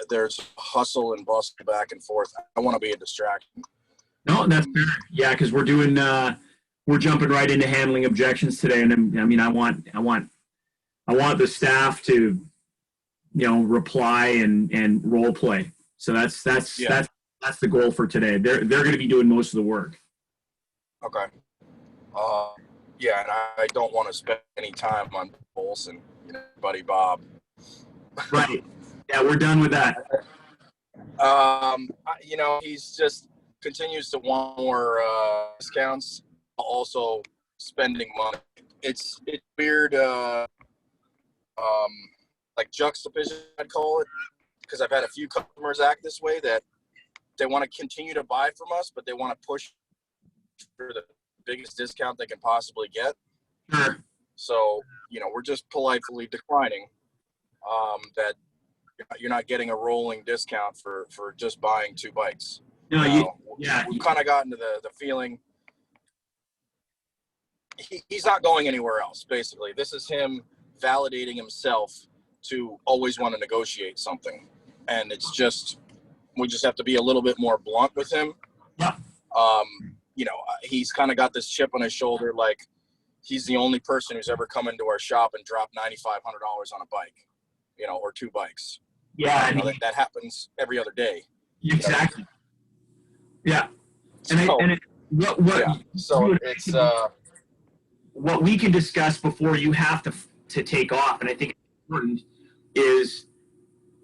there's hustle and bustle back and forth, I want to be a distraction. No, that's fair. Yeah, because we're doing we're jumping right into handling objections today, and I mean I want the staff to reply and role play. So that's the goal for today. They're going to be doing most of the work. Okay. Yeah, and I don't want to spend any time on Pulse and Buddy Bob. Right. Yeah, we're done with that. He's just continues to want more discounts, also spending money. It's weird, like juxtaposition, I'd call it, because I've had a few customers act this way, that they want to continue to buy from us, but they want to push for the biggest discount they can possibly get. Sure. So, we're just politely declining that you're not getting a rolling discount for just buying 2 bikes. No, we've kind of gotten to the feeling he's not going anywhere else, basically. This is him validating himself to always want to negotiate something. And it's just, we just have to be a little bit more blunt with him. Yeah. He's kind of got this chip on his shoulder, like he's the only person who's ever come into our shop and dropped $9,500 on a bike, or 2 bikes. Yeah. That happens every other day. Exactly. Yeah. What we can discuss before you have to take off, and I think it's important, is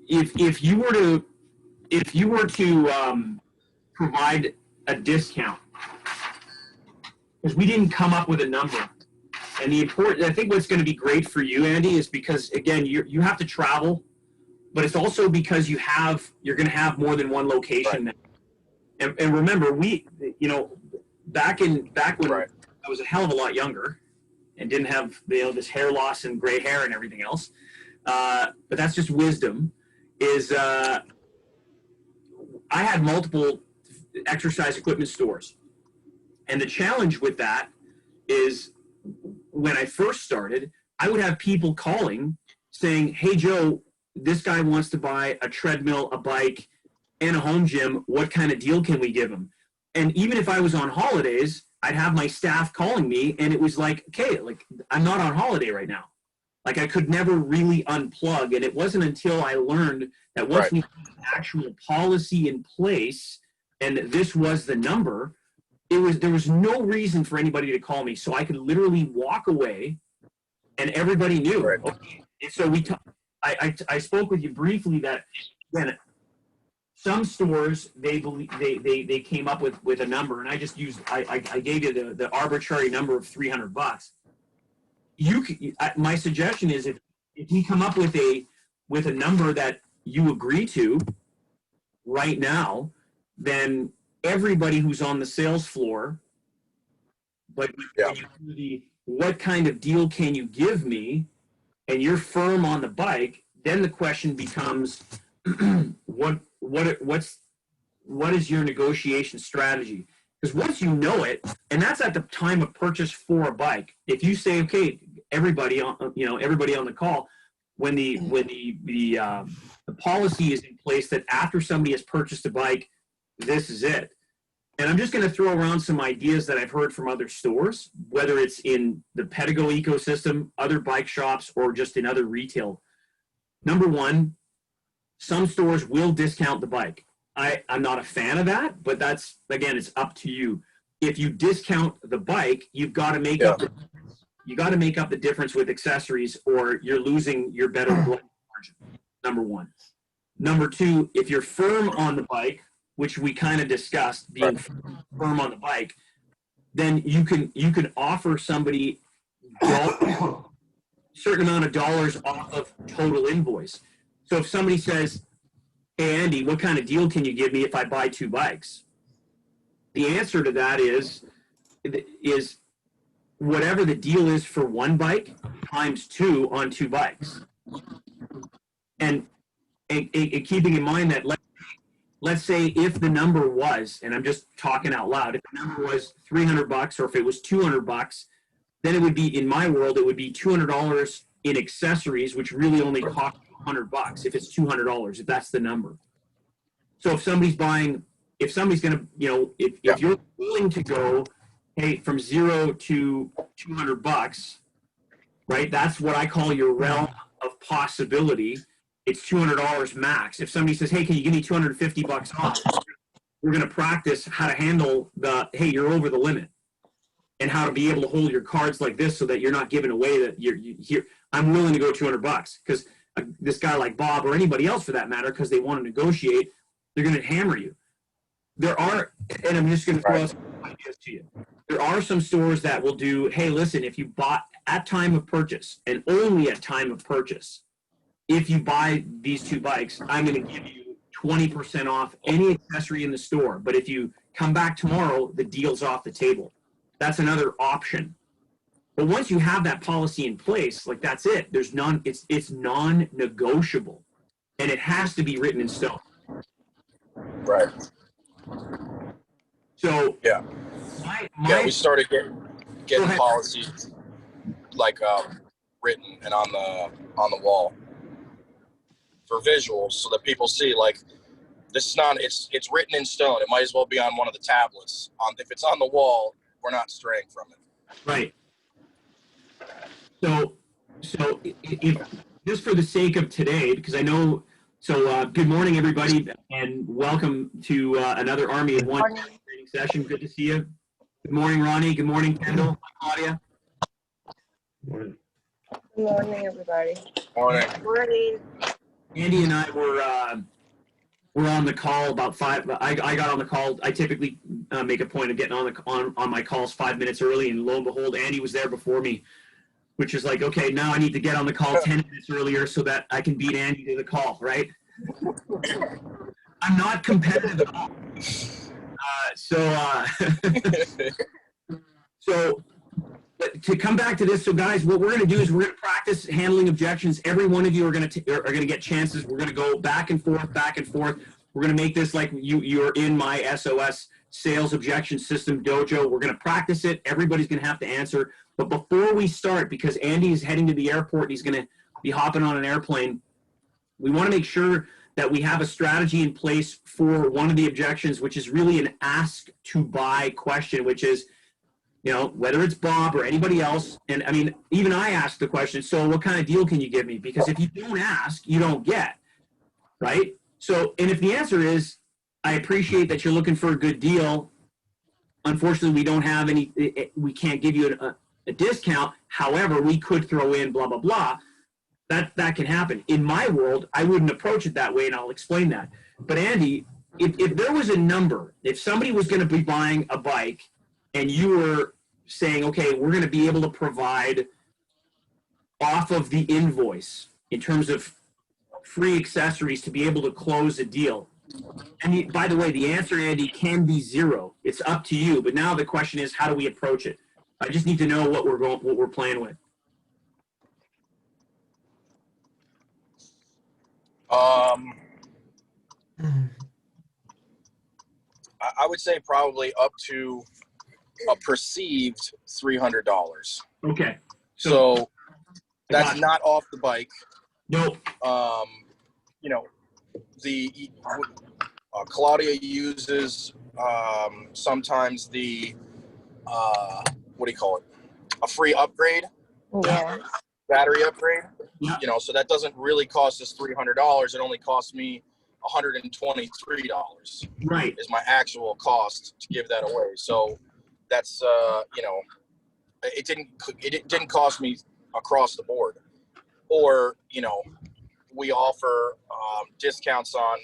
if you were to provide a discount, because we didn't come up with a number. And I think what's going to be great for you, Andy, is because again you have to travel, but it's also because you're going to have more than one location. Right. And remember, back when right. I was a hell of a lot younger and didn't have this hair loss and gray hair and everything else, but that's just wisdom. I had multiple exercise equipment stores. And the challenge with that is when I first started, I would have people calling saying, "Hey, Joe, this guy wants to buy a treadmill, a bike, and a home gym. What kind of deal can we give him?" And even if I was on holidays, I'd have my staff calling me, and it was like, okay, like I'm not on holiday right now. Like I could never really unplug. And it wasn't until I learned that once we had an actual policy in place and this was the number, there was no reason for anybody to call me. So I could literally walk away and everybody knew. Right. Okay. And so I spoke with you briefly that then some stores, they came up with a number, and I just used, I gave you the arbitrary number of $300. My suggestion is if you come up with a number that you agree to right now, then everybody who's on the sales floor, like what kind of deal can you give me, and you're firm on the bike, then the question becomes what is your negotiation strategy? Because once you know it, and that's at the time of purchase for a bike. If you say, okay, everybody on the call, when the policy is in place that after somebody has purchased a bike, this is it. And I'm just going to throw around some ideas that I've heard from other stores, whether it's in the Pedego ecosystem, other bike shops, or just in other retail. Number one, some stores will discount the bike. I'm not a fan of that, but that's, again, it's up to you. If you discount the bike, you've got to make up the difference with accessories, or you're losing your better margin. Number one. Number two, if you're firm on the bike, which we kind of discussed, being firm on the bike, then you can offer somebody a certain amount of dollars off of total invoice. So if somebody says, "Hey, Andy, what kind of deal can you give me if I buy 2 bikes?" The answer to that is whatever the deal is for 1 bike times 2 on 2 bikes. And keeping in mind that let's say if the number was, and I'm just talking out loud, if the number was $300 or if it was $200, then it would be, in my world, it would be $200 in accessories, which really only cost $100 if it's $200, if that's the number. So if somebody's buying, if somebody's going to, if you're willing to go, hey, from 0 to $200, right? That's what I call your realm of possibility. It's $200 max. If somebody says, hey, can you give me $250 off? We're going to practice how to handle hey, you're over the limit, and how to be able to hold your cards like this so that you're not giving away that you're here. I'm willing to go $200 because this guy like Bob or anybody else for that matter, because they want to negotiate, they're going to hammer you. There are, and I'm just going to throw out some ideas to you. There are some stores that will do, hey, listen, if you bought at time of purchase and only at time of purchase, if you buy these 2 bikes, I'm going to give you 20% off any accessory in the store. But if you come back tomorrow, the deal's off the table. That's another option. But once you have that policy in place, like that's it. There's none. It's non-negotiable, and it has to be written in stone. Right. So yeah, we started getting policies like written and on the wall for visuals, so that people see like this is not. It's written in stone. It might as well be on one of the tablets. If it's on the wall, we're not straying from it. Right. So if just for the sake of today, because I know, good morning, everybody, and welcome to another Army of One training session. Good to see you. Good morning, Ronnie. Good morning, Kendall. Claudia. Good morning, everybody. Morning. Morning. Andy and I were on the call about 5. I got on the call. I typically make a point of getting on my calls 5 minutes early, and lo and behold, Andy was there before me, which is like, okay, now I need to get on the call 10 minutes earlier so that I can beat Andy to the call, right? I'm not competitive at all. So but to come back to this, so guys, what we're going to do is we're going to practice handling objections. Every one of you are going to get chances. We're going to go back and forth, back and forth. We're going to make this like you're in my S.O.S. sales objection system dojo. We're going to practice it. Everybody's going to have to answer. But before we start, because Andy is heading to the airport and he's going to be hopping on an airplane, we want to make sure that we have a strategy in place for one of the objections, which is really an ask to buy question, which is, whether it's Bob or anybody else, and I mean, even I asked the question, so what kind of deal can you give me? Because if you don't ask, you don't get, right? So, and if the answer is, I appreciate that you're looking for a good deal, unfortunately, we don't have any, we can't give you a discount. However, we could throw in blah, blah, blah. That can happen. In my world, I wouldn't approach it that way, and I'll explain that. But Andy, if there was a number, if somebody was going to be buying a bike and you were saying, okay, we're going to be able to provide off of the invoice in terms of free accessories to be able to close a deal. And by the way, the answer, Andy, can be 0. It's up to you. But now the question is, how do we approach it? I just need to know what we're playing with. I would say probably up to a perceived $300. Okay. So that's not off the bike. Nope. The Claudia uses sometimes the what do you call it? A free upgrade. Yeah. Battery upgrade. Yeah. So that doesn't really cost us $300. It only costs me $123. Right. Is my actual cost to give that away. So that's it didn't cost me across the board. Or we offer discounts on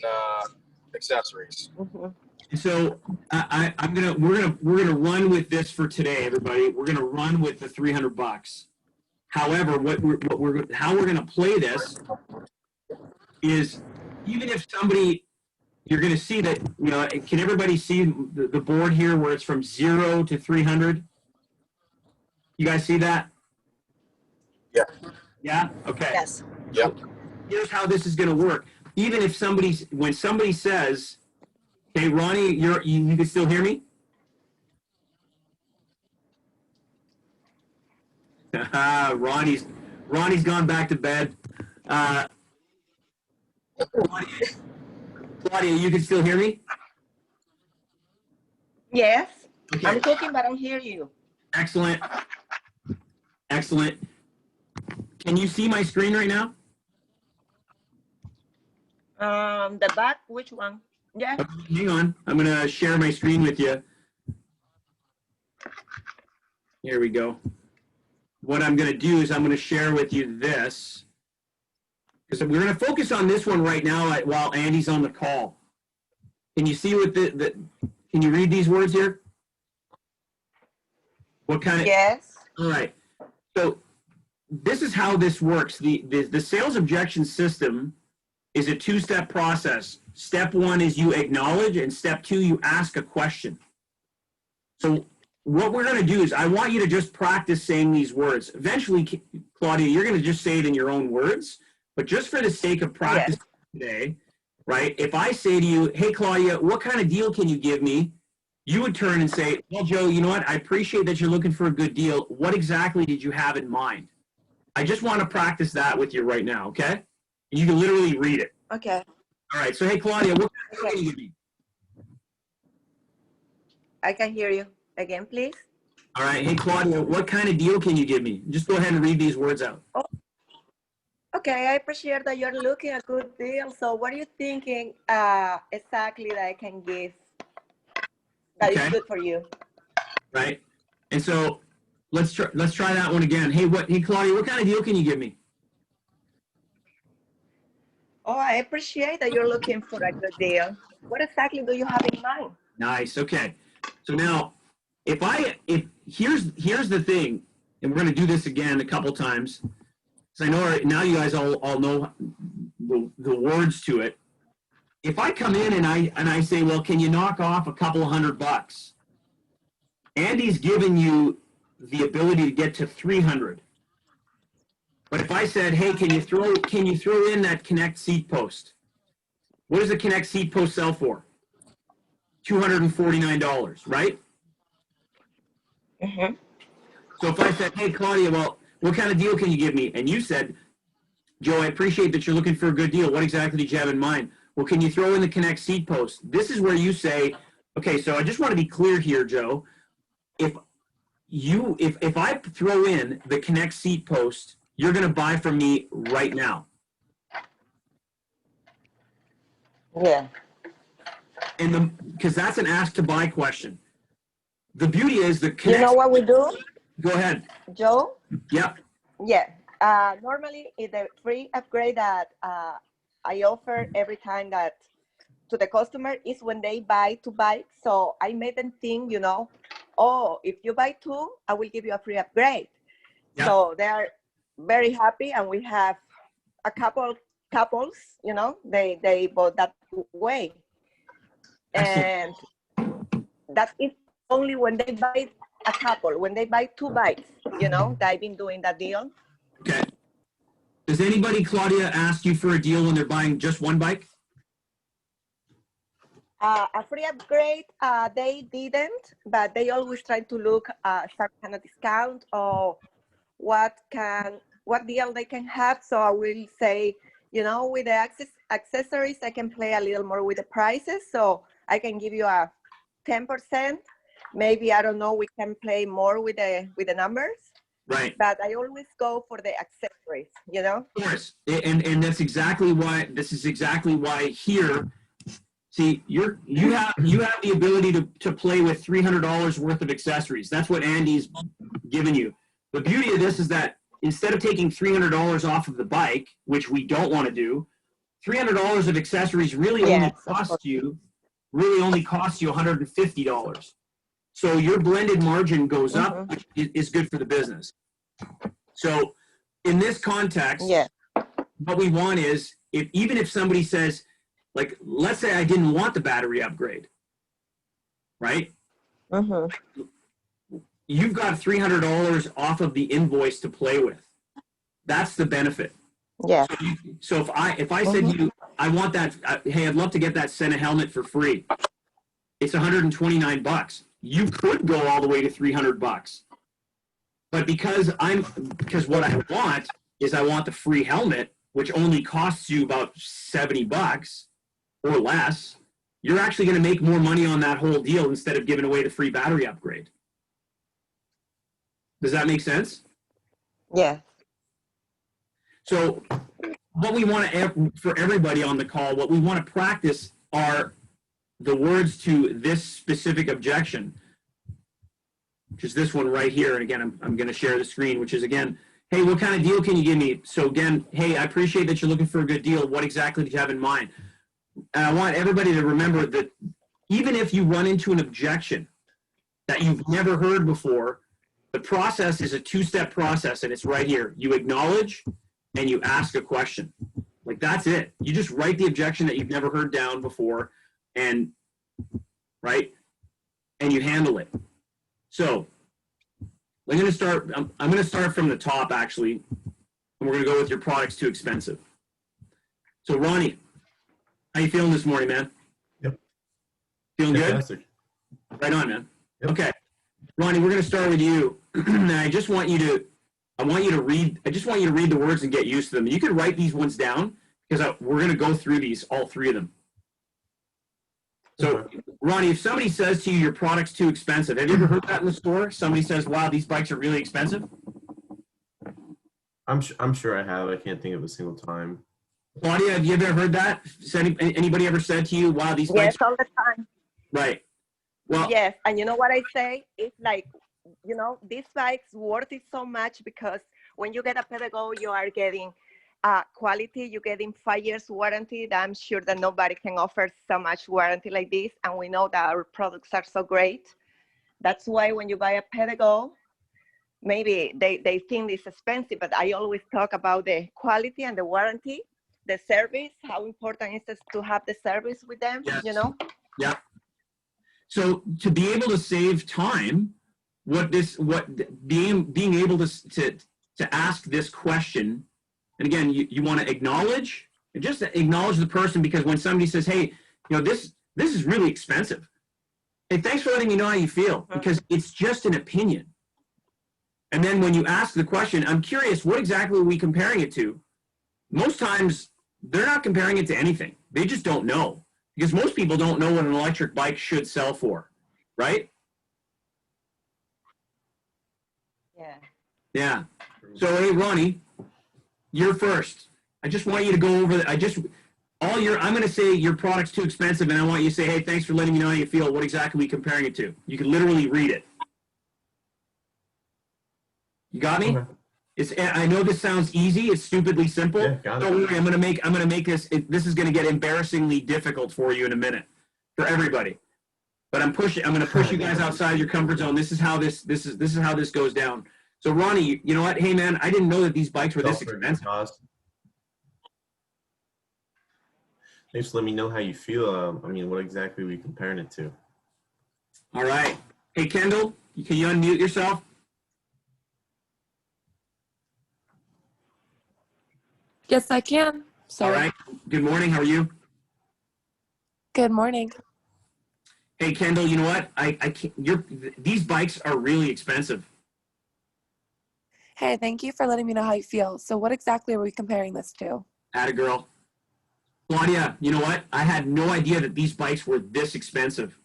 accessories. Mm-hmm. So we're gonna run with this for today, everybody. We're gonna run with the $300. However, how we're gonna play this is, even if somebody, you're gonna see that, can everybody see the board here where it's from 0 to 300? You guys see that? Yeah. Yeah. Okay. Yes. Yep. Here's how this is gonna work. Even if when somebody says, "Hey, Ronnie, you can still hear me?" Ronnie's gone back to bed. Claudia, you can still hear me? Yes, Okay. I'm cooking, but I don't hear you. Excellent. Excellent. Can you see my screen right now? The back, which one? Yeah. Okay, hang on. I'm going to share my screen with you. Here we go. What I'm going to do is I'm going to share with you this. Because we're going to focus on this one right now while Andy's on the call. Can you see what can you read these words here? What kind of? Yes. All right. So this is how this works. The sales objection system is a two-step process. Step one is you acknowledge, and step two, you ask a question. So what we're going to do is I want you to just practice saying these words. Eventually, Claudia, you're going to just say it in your own words, but just for the sake of practice today, right? If I say to you, hey, Claudia, what kind of deal can you give me? You would turn and say, well, Joe, you know what? I appreciate that you're looking for a good deal. What exactly did you have in mind? I just want to practice that with you right now, okay? You can literally read it. Okay. All right. So, hey, Claudia, what kind of deal can you give me? I can hear you. Again, please. All right. Hey, Claudia, what kind of deal can you give me? Just go ahead and read these words out. Oh, okay, I appreciate that you're looking a good deal. So what are you thinking exactly that I can give that is good for you? Right. And so let's try that one again. Hey, Claudia, what kind of deal can you give me? Oh, I appreciate that you're looking for a good deal. What exactly do you have in mind? Nice. Okay. So now, if here's the thing, and we're going to do this again a couple times, because I know now you guys all know the words to it. If I come in and I say, well, can you knock off a couple of $100? Andy's given you the ability to get to 300. But if I said, hey, can you throw in that Connect seat post? What does the Connect seat post sell for? $249, right? Mm-hmm. So if I said, hey, Claudia, well, what kind of deal can you give me? And you said, Joe, I appreciate that you're looking for a good deal. What exactly did you have in mind? Well, can you throw in the Connect seat post? This is where you say, okay, so I just want to be clear here, Joe. If I throw in the Connect seat post, you're going to buy from me right now. Yeah. And because that's an ask to buy question. The beauty is the Connect. You know what we do? Go ahead. Joe? Yeah. Yeah. Normally, it's the free upgrade that I offer every time that to the customer is when they buy 2 bikes. So I made them think, oh, if you buy 2, I will give you a free upgrade. Yeah. So they are very happy, and we have a couples, they bought that way. And that is only when they buy a couple, when they buy 2 bikes, that I've been doing that deal. Okay. Does anybody, Claudia, ask you for a deal when they're buying just 1 bike? A free upgrade, they didn't, but they always try to look some kind of discount or what deal they can have. So I will say, with the accessories, I can play a little more with the prices. So I can give you a 10%. Maybe, I don't know, we can play more with the numbers. Right. But I always go for the accessories, Of course. And that's exactly why, here, see, you have the ability to play with $300 worth of accessories. That's what Andy's given you. The beauty of this is that instead of taking $300 off of the bike, which we don't want to do, $300 of accessories really only costs you $150. So your blended margin goes up, which is good for the business. So in this context, what we want is, even if somebody says, like, let's say I didn't want the battery upgrade, right? You've got $300 off of the invoice to play with. That's the benefit. Yeah. So if I said to you, I want that, hey, I'd love to get that Sena helmet for free. It's $129. You could go all the way to $300. But because what I want is I want the free helmet, which only costs you about 70 bucks or less, you're actually going to make more money on that whole deal instead of giving away the free battery upgrade. Does that make sense? Yes. So what we want to, for everybody on the call, what we want to practice are the words to this specific objection, which is this one right here. And again, I'm going to share the screen, which is again, hey, what kind of deal can you give me? So again, hey, I appreciate that you're looking for a good deal. What exactly do you have in mind? And I want everybody to remember that even if you run into an objection that you've never heard before, the process is a two-step process, and it's right here. You acknowledge and you ask a question. Like, that's it. You just write the objection that you've never heard down before, and right, and you handle it. So I'm going to start from the top, actually, and we're going to go with your product's too expensive. So Ronnie, how you feeling this morning, man? Yep. Feeling Fantastic. good? Right on, man. Yep. Okay, Ronnie, we're going to start with you. And I just want you to read the words and get used to them. You can write these ones down because we're going to go through these, all three of them. So, Okay. Ronnie, if somebody says to you, your product's too expensive, have you ever heard that in the store? Somebody says, wow, these bikes are really expensive. I'm sure I have. I can't think of a single time. Claudia, have you ever heard that? Anybody ever said to you, wow, these Yes, bikes? all the time. Right. Well, Yes, and you know what I say? It's like, you know, this bike's worth it so much because when you get a Pedego, you are getting quality, you're getting 5 years warranty. That I'm sure that nobody can offer so much warranty like this. And we know that our products are so great. That's why when you buy a Pedego, maybe they think it's expensive, but I always talk about the quality and the warranty, the service, how important it is to have the service with them, Yes. you know? yeah. So to be able to save time, being able to ask this question, and again, you want to acknowledge, and just acknowledge the person, because when somebody says, hey, you know, this is really expensive. Hey, thanks for letting me know how you feel, because it's just an opinion. And then when you ask the question, I'm curious, what exactly are we comparing it to? Most times, they're not comparing it to anything. They just don't know. Because most people don't know what an electric bike should sell for, right? Yeah. Yeah. So, hey, Ronnie, you're first. I just want you to go over I'm going to say your product's too expensive, and I want you to say, hey, thanks for letting me know how you feel. What exactly are we comparing it to? You can literally read it. You got me? Okay. I know this sounds easy. It's stupidly simple. Yeah, got it. Don't worry. I'm going to make this. This is going to get embarrassingly difficult for you in a minute, for everybody. But I'm going to push you guys outside your comfort zone. This is how this goes down. So Ronnie, you know what? Hey man, I didn't know that these bikes were this expensive. Thanks for letting me know how you feel. I mean, what exactly are we comparing it to? All right. Hey Kendall, can you unmute yourself? Yes, I can. Sorry. All right. Good morning. How are you? Good morning. Hey Kendall, you know what? I can't. These bikes are really expensive. Hey, thank you for letting me know how you feel. So what exactly are we comparing this to? Atta girl. Claudia, you know what? I had no idea that these bikes were this expensive.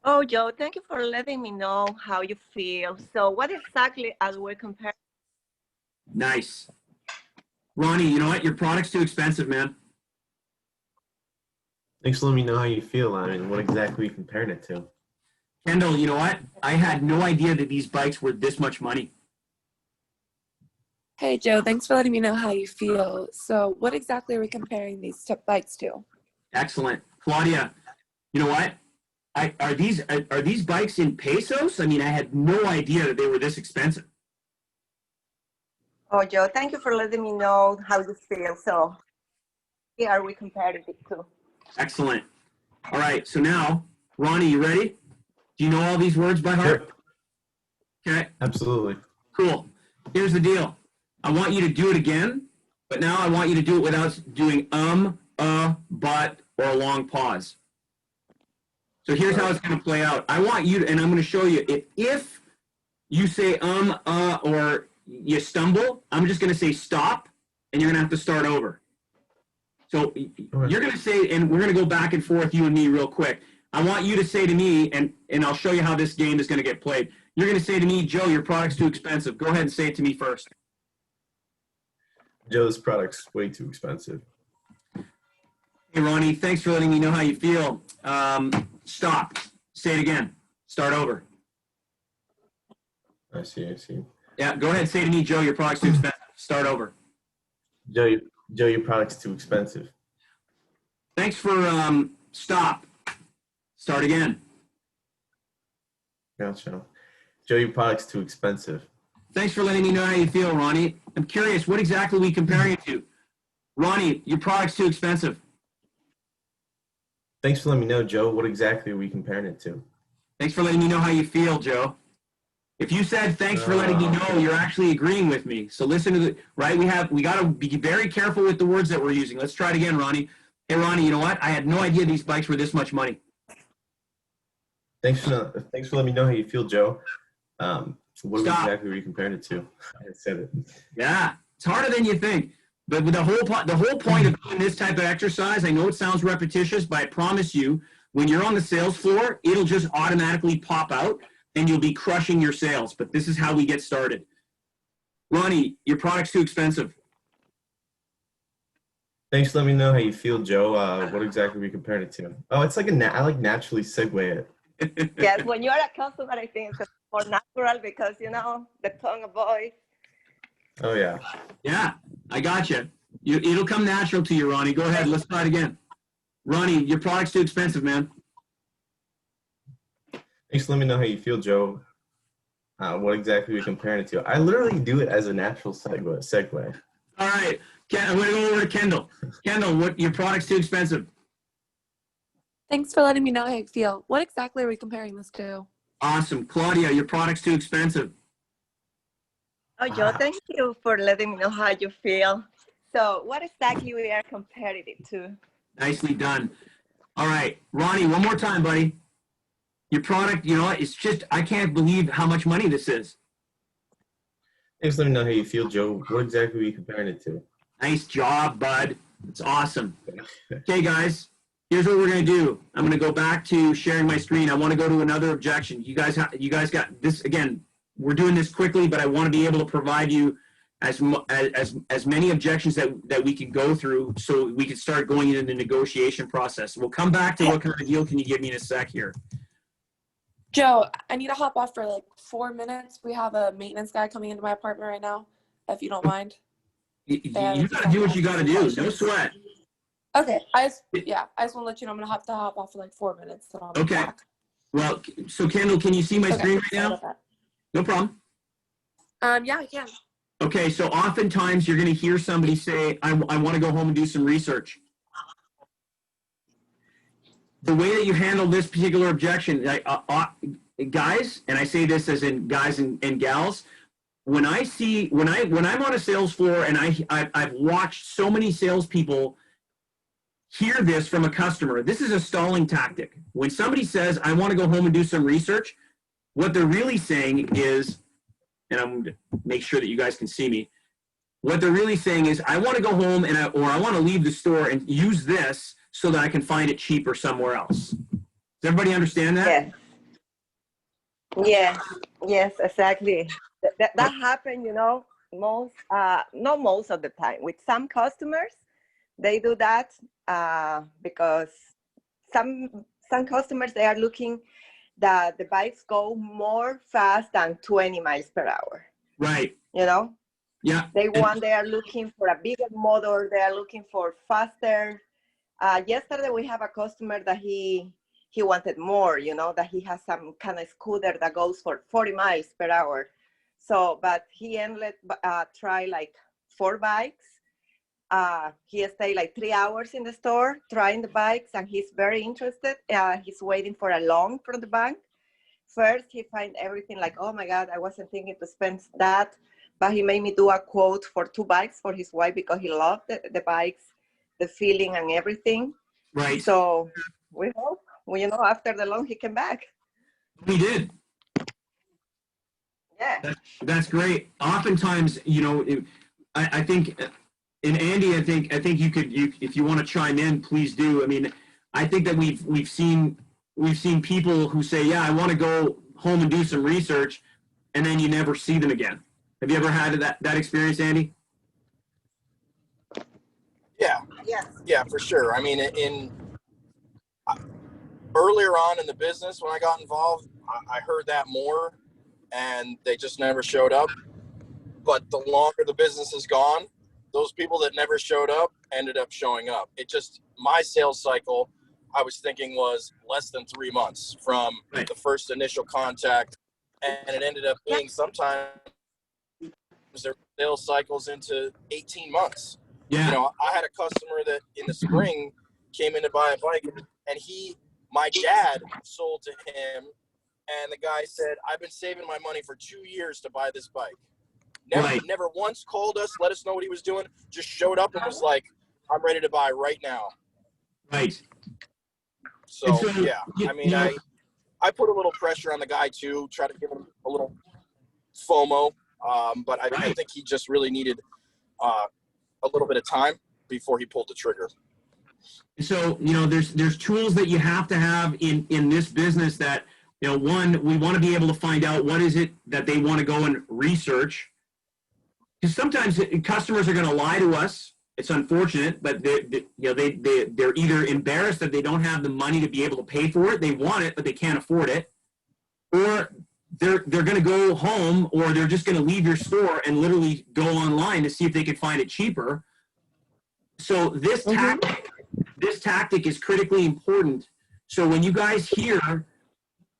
Oh, Joe, thank you for letting me know how you feel. So what exactly are we comparing? Nice. Ronnie, you know what? Your product's too expensive, man. Thanks for letting me know how you feel. I mean, what exactly are we comparing it to? Kendall, you know what? I had no idea that these bikes were this much money. Hey, Joe, thanks for letting me know how you feel. So what exactly are we comparing these bikes to? Excellent. Claudia, you know what? Are these bikes in pesos? I mean, I had no idea that they were this expensive. Oh, Joe, thank you for letting me know how you feel. So here are we comparing it to? Excellent. All right. So now, Ronnie, you ready? Do you know all these words by heart? Yep. Okay. Absolutely. Cool. Here's the deal. I want you to do it again, but now I want you to do it without doing but, or a long pause. So here's how it's going to play out. I want you to, and I'm going to show you, if you say or you stumble, I'm just going to say stop, and you're going to have to start over. So you're going to say, and we're going to go back and forth, you and me, real quick. I want you to say to me, and I'll show you how this game is going to get played. You're going to say to me, Joe, your product's too expensive. Go ahead and say it to me first. Joe, this product's way too expensive. Hey, Ronnie, thanks for letting me know how you feel. Stop. Say it again. Start over. I see. Yeah, go ahead. Say to me, Joe, your product's too expensive. Start over. Joe, your product's too expensive. Thanks for stop. Start again. Gotcha. Joe, your product's too expensive. Thanks for letting me know how you feel, Ronnie. I'm curious, what exactly are we comparing it to? Ronnie, your product's too expensive. Thanks for letting me know, Joe. What exactly are we comparing it to? Thanks for letting me know how you feel, Joe. If you said thanks for letting me know, you're actually agreeing with me. So listen to the, right? We got to be very careful with the words that we're using. Let's try it again, Ronnie. Hey, Ronnie, you know what? I had no idea these bikes were this much money. Thanks for letting me know how you feel, Joe. What exactly are you comparing it to? I said it. Yeah, it's harder than you think. But the whole point of doing this type of exercise, I know it sounds repetitious, but I promise you, when you're on the sales floor, it'll just automatically pop out and you'll be crushing your sales. But this is how we get started. Ronnie, your product's too expensive. Thanks for letting me know how you feel, Joe. What exactly are we comparing it to? Oh, it's like I like naturally segue it. Yes, when you're a customer, I think it's more natural because, you know, the tone of voice. Oh, yeah. Yeah, I got you. It'll come natural to you, Ronnie. Go ahead. Let's try it again. Ronnie, your product's too expensive, man. Thanks for letting me know how you feel, Joe. What exactly are we comparing it to? I literally do it as a natural segue. All right. I'm going to go over to Kendall. Kendall, your product's too expensive. Thanks for letting me know how you feel. What exactly are we comparing this to? Awesome. Claudia, your product's too expensive. Oh, Joe, thank you for letting me know how you feel. So what exactly we are comparing it to? Nicely done. All right. Ronnie, one more time, buddy. Your product, you know what? It's just, I can't believe how much money this is. Thanks for letting me know how you feel, Joe. What exactly are we comparing it to? Nice job, bud. It's awesome. Okay, guys, here's what we're going to do. I'm going to go back to sharing my screen. I want to go to another objection. You guys got this. Again, we're doing this quickly, but I want to be able to provide you as many objections that we can go through so we can start going into the negotiation process. We'll come back to what kind of deal can you give me in a sec here. Joe, I need to hop off for like 4 minutes. We have a maintenance guy coming into my apartment right now, if you don't mind. You got to do what you got to do. No sweat. Okay. I just want to let you know I'm going to have to hop off for like 4 minutes. So I'll be Okay. back. Well, so Kendall, can you see my screen right Sorry now? about No problem. that. Yeah, I can. Okay, so oftentimes you're going to hear somebody say, I want to go home and do some research. The way that you handle this particular objection, guys, and I say this as in guys and gals, when I'm on a sales floor and I've watched so many salespeople hear this from a customer, this is a stalling tactic. When somebody says, I want to go home and do some research, what they're really saying is, and I'm going to make sure that you guys can see me. What they're really saying is, I want to go home or I want to leave the store and use this so that I can find it cheaper somewhere else. Does everybody understand that? Yes, exactly. That happens, you know, not most of the time. With some customers, they do that because some customers, they are looking that the bikes go more fast than 20 miles per hour. Right. You know? Yeah. They are looking for a bigger motor. They are looking for faster. Yesterday, we have a customer that he wanted more, you know, that he has some kind of scooter that goes for 40 miles per hour. So, but he ended try like 4 bikes. He stayed like 3 hours in the store trying the bikes, and he's very interested. He's waiting for a loan from the bank. First, he find everything like, oh my God, I wasn't thinking to spend that. But he made me do a quote for 2 bikes for his wife because he loved the bikes, the feeling and everything. Right. So we hope, you know, after the loan, he came back. We did. That's great. Oftentimes, you know, I think, and Andy, I think you could, if you want to chime in, please do. I mean, I think that we've seen people who say, yeah, I want to go home and do some research, and then you never see them again. Have you ever had that experience, Andy? Yeah. Yes. Yeah, for sure. I mean, earlier on in the business when I got involved, I heard that more, and they just never showed up. But the longer the business has gone, those people that never showed up ended up showing up. My sales cycle, I was thinking, was less than 3 months from the first initial contact, and it ended up being sometimes their sales cycles into 18 months. Yeah. You know, I had a customer that in the spring came in to buy a bike, and my dad sold to him, and the guy said, I've been saving my money for 2 years to buy this bike. Never once called us, let us know what he was doing, just showed up and was like, I'm ready to buy right now. Right. So yeah, I mean, I put a little pressure on the guy too, try to give him a little FOMO, but I think he just really needed a little bit of time before he pulled the trigger. So, you know, there's tools that you have to have in this business that, you know, one, we want to be able to find out what is it that they want to go and research. Because sometimes customers are going to lie to us. It's unfortunate, but they're either embarrassed that they don't have the money to be able to pay for it. They want it, but they can't afford it. Or they're going to go home, or they're just going to leave your store and literally go online to see if they can find it cheaper. So this tactic is critically important. So when you guys hear,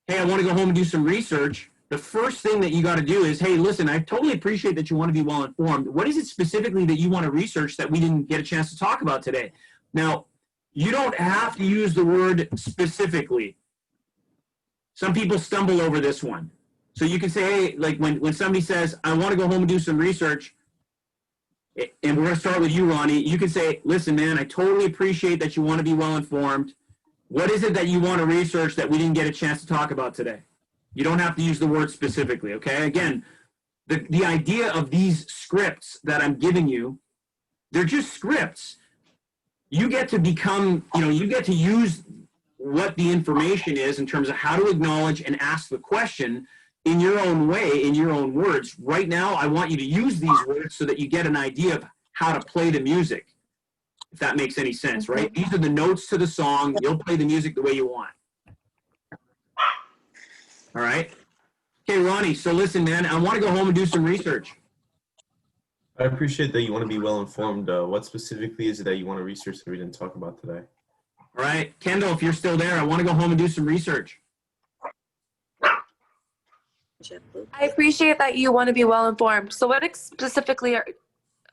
hey, I want to go home and do some research, the first thing that you got to do is, hey, listen, I totally appreciate that you want to be well informed. What is it specifically that you want to research that we didn't get a chance to talk about today? Now, you don't have to use the word specifically. Some people stumble over this one. So you can say, hey, like when somebody says, I want to go home and do some research, and we're going to start with you, Ronnie, you can say, listen, man, I totally appreciate that you want to be well informed. What is it that you want to research that we didn't get a chance to talk about today? You don't have to use the word specifically, okay? Again, the idea of these scripts that I'm giving you, they're just scripts. You get to become, you know, you get to use what the information is in terms of how to acknowledge and ask the question in your own way, in your own words. Right now, I want you to use these words so that you get an idea of how to play the music, if that makes any sense, right? These are the notes to the song. You'll play the music the way you want. All right. Okay, Ronnie, so listen, man, I want to go home and do some research. I appreciate that you want to be well informed. What specifically is it that you want to research that we didn't talk about today? All right. Kendall, if you're still there, I want to go home and do some research. I appreciate that you want to be well informed. So what specifically are,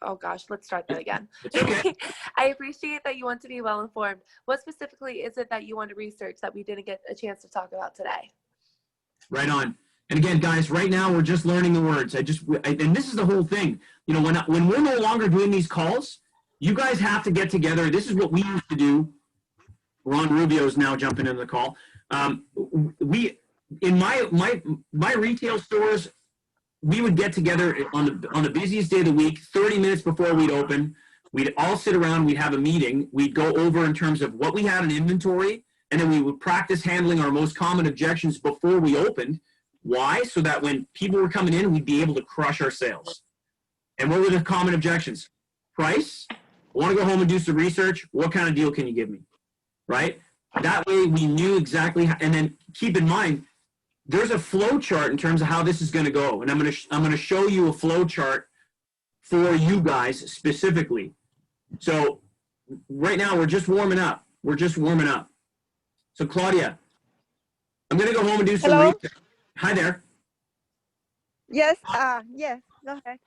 oh gosh, let's start that again. It's okay. I appreciate that you want to be well informed. What specifically is it that you want to research that we didn't get a chance to talk about today? Right on. And again, guys, right now we're just learning the words. And this is the whole thing. You know, when we're no longer doing these calls, you guys have to get together. This is what we used to do. Ron Rubio is now jumping into the call. In my retail stores, we would get together on the busiest day of the week, 30 minutes before we'd open. We'd all sit around. We'd have a meeting. We'd go over in terms of what we had in inventory, and then we would practice handling our most common objections before we opened. Why? So that when people were coming in, we'd be able to crush our sales. And what were the common objections? Price. I want to go home and do some research. What kind of deal can you give me? Right? That way we knew exactly how, and then keep in mind, there's a flow chart in terms of how this is going to go. And I'm going to show you a flow chart for you guys specifically. So right now we're just warming up. We're just warming up. So Claudia, I'm going to go home and do some research. Hi there. Yes, yes, go ahead.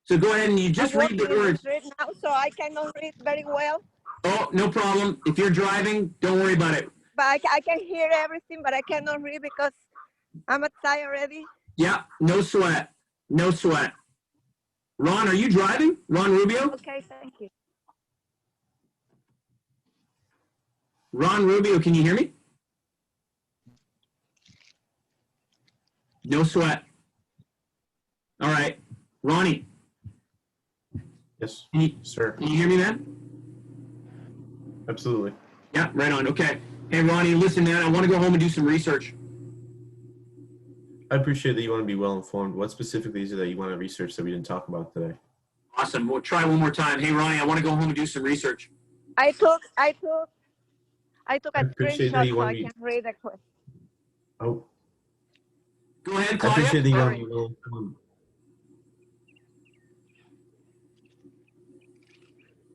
So go ahead and you just read the words. Now, so I cannot read very well. Oh, no problem. If you're driving, don't worry about it. But I can hear everything, but I cannot read because I'm outside already. Yeah, no sweat. No sweat. Ron, are you driving? Ron Rubio? Okay, thank you. Ron Rubio, can you hear me? No sweat. All right. Ronnie, Yes, can sir. you hear me, man? Absolutely. Yeah, right on. Okay. Hey, Ronnie, listen, man, I want to go home and do some research. I appreciate that you want to be well informed. What specifically is it that you want to research that we didn't talk about today? Awesome. We'll try one more time. Hey, Ronnie, I want to go home and do some research. I took I a appreciate that screenshot you so want I to be. can read the question. Oh, Go ahead, I Claudia. appreciate that you want to be well informed.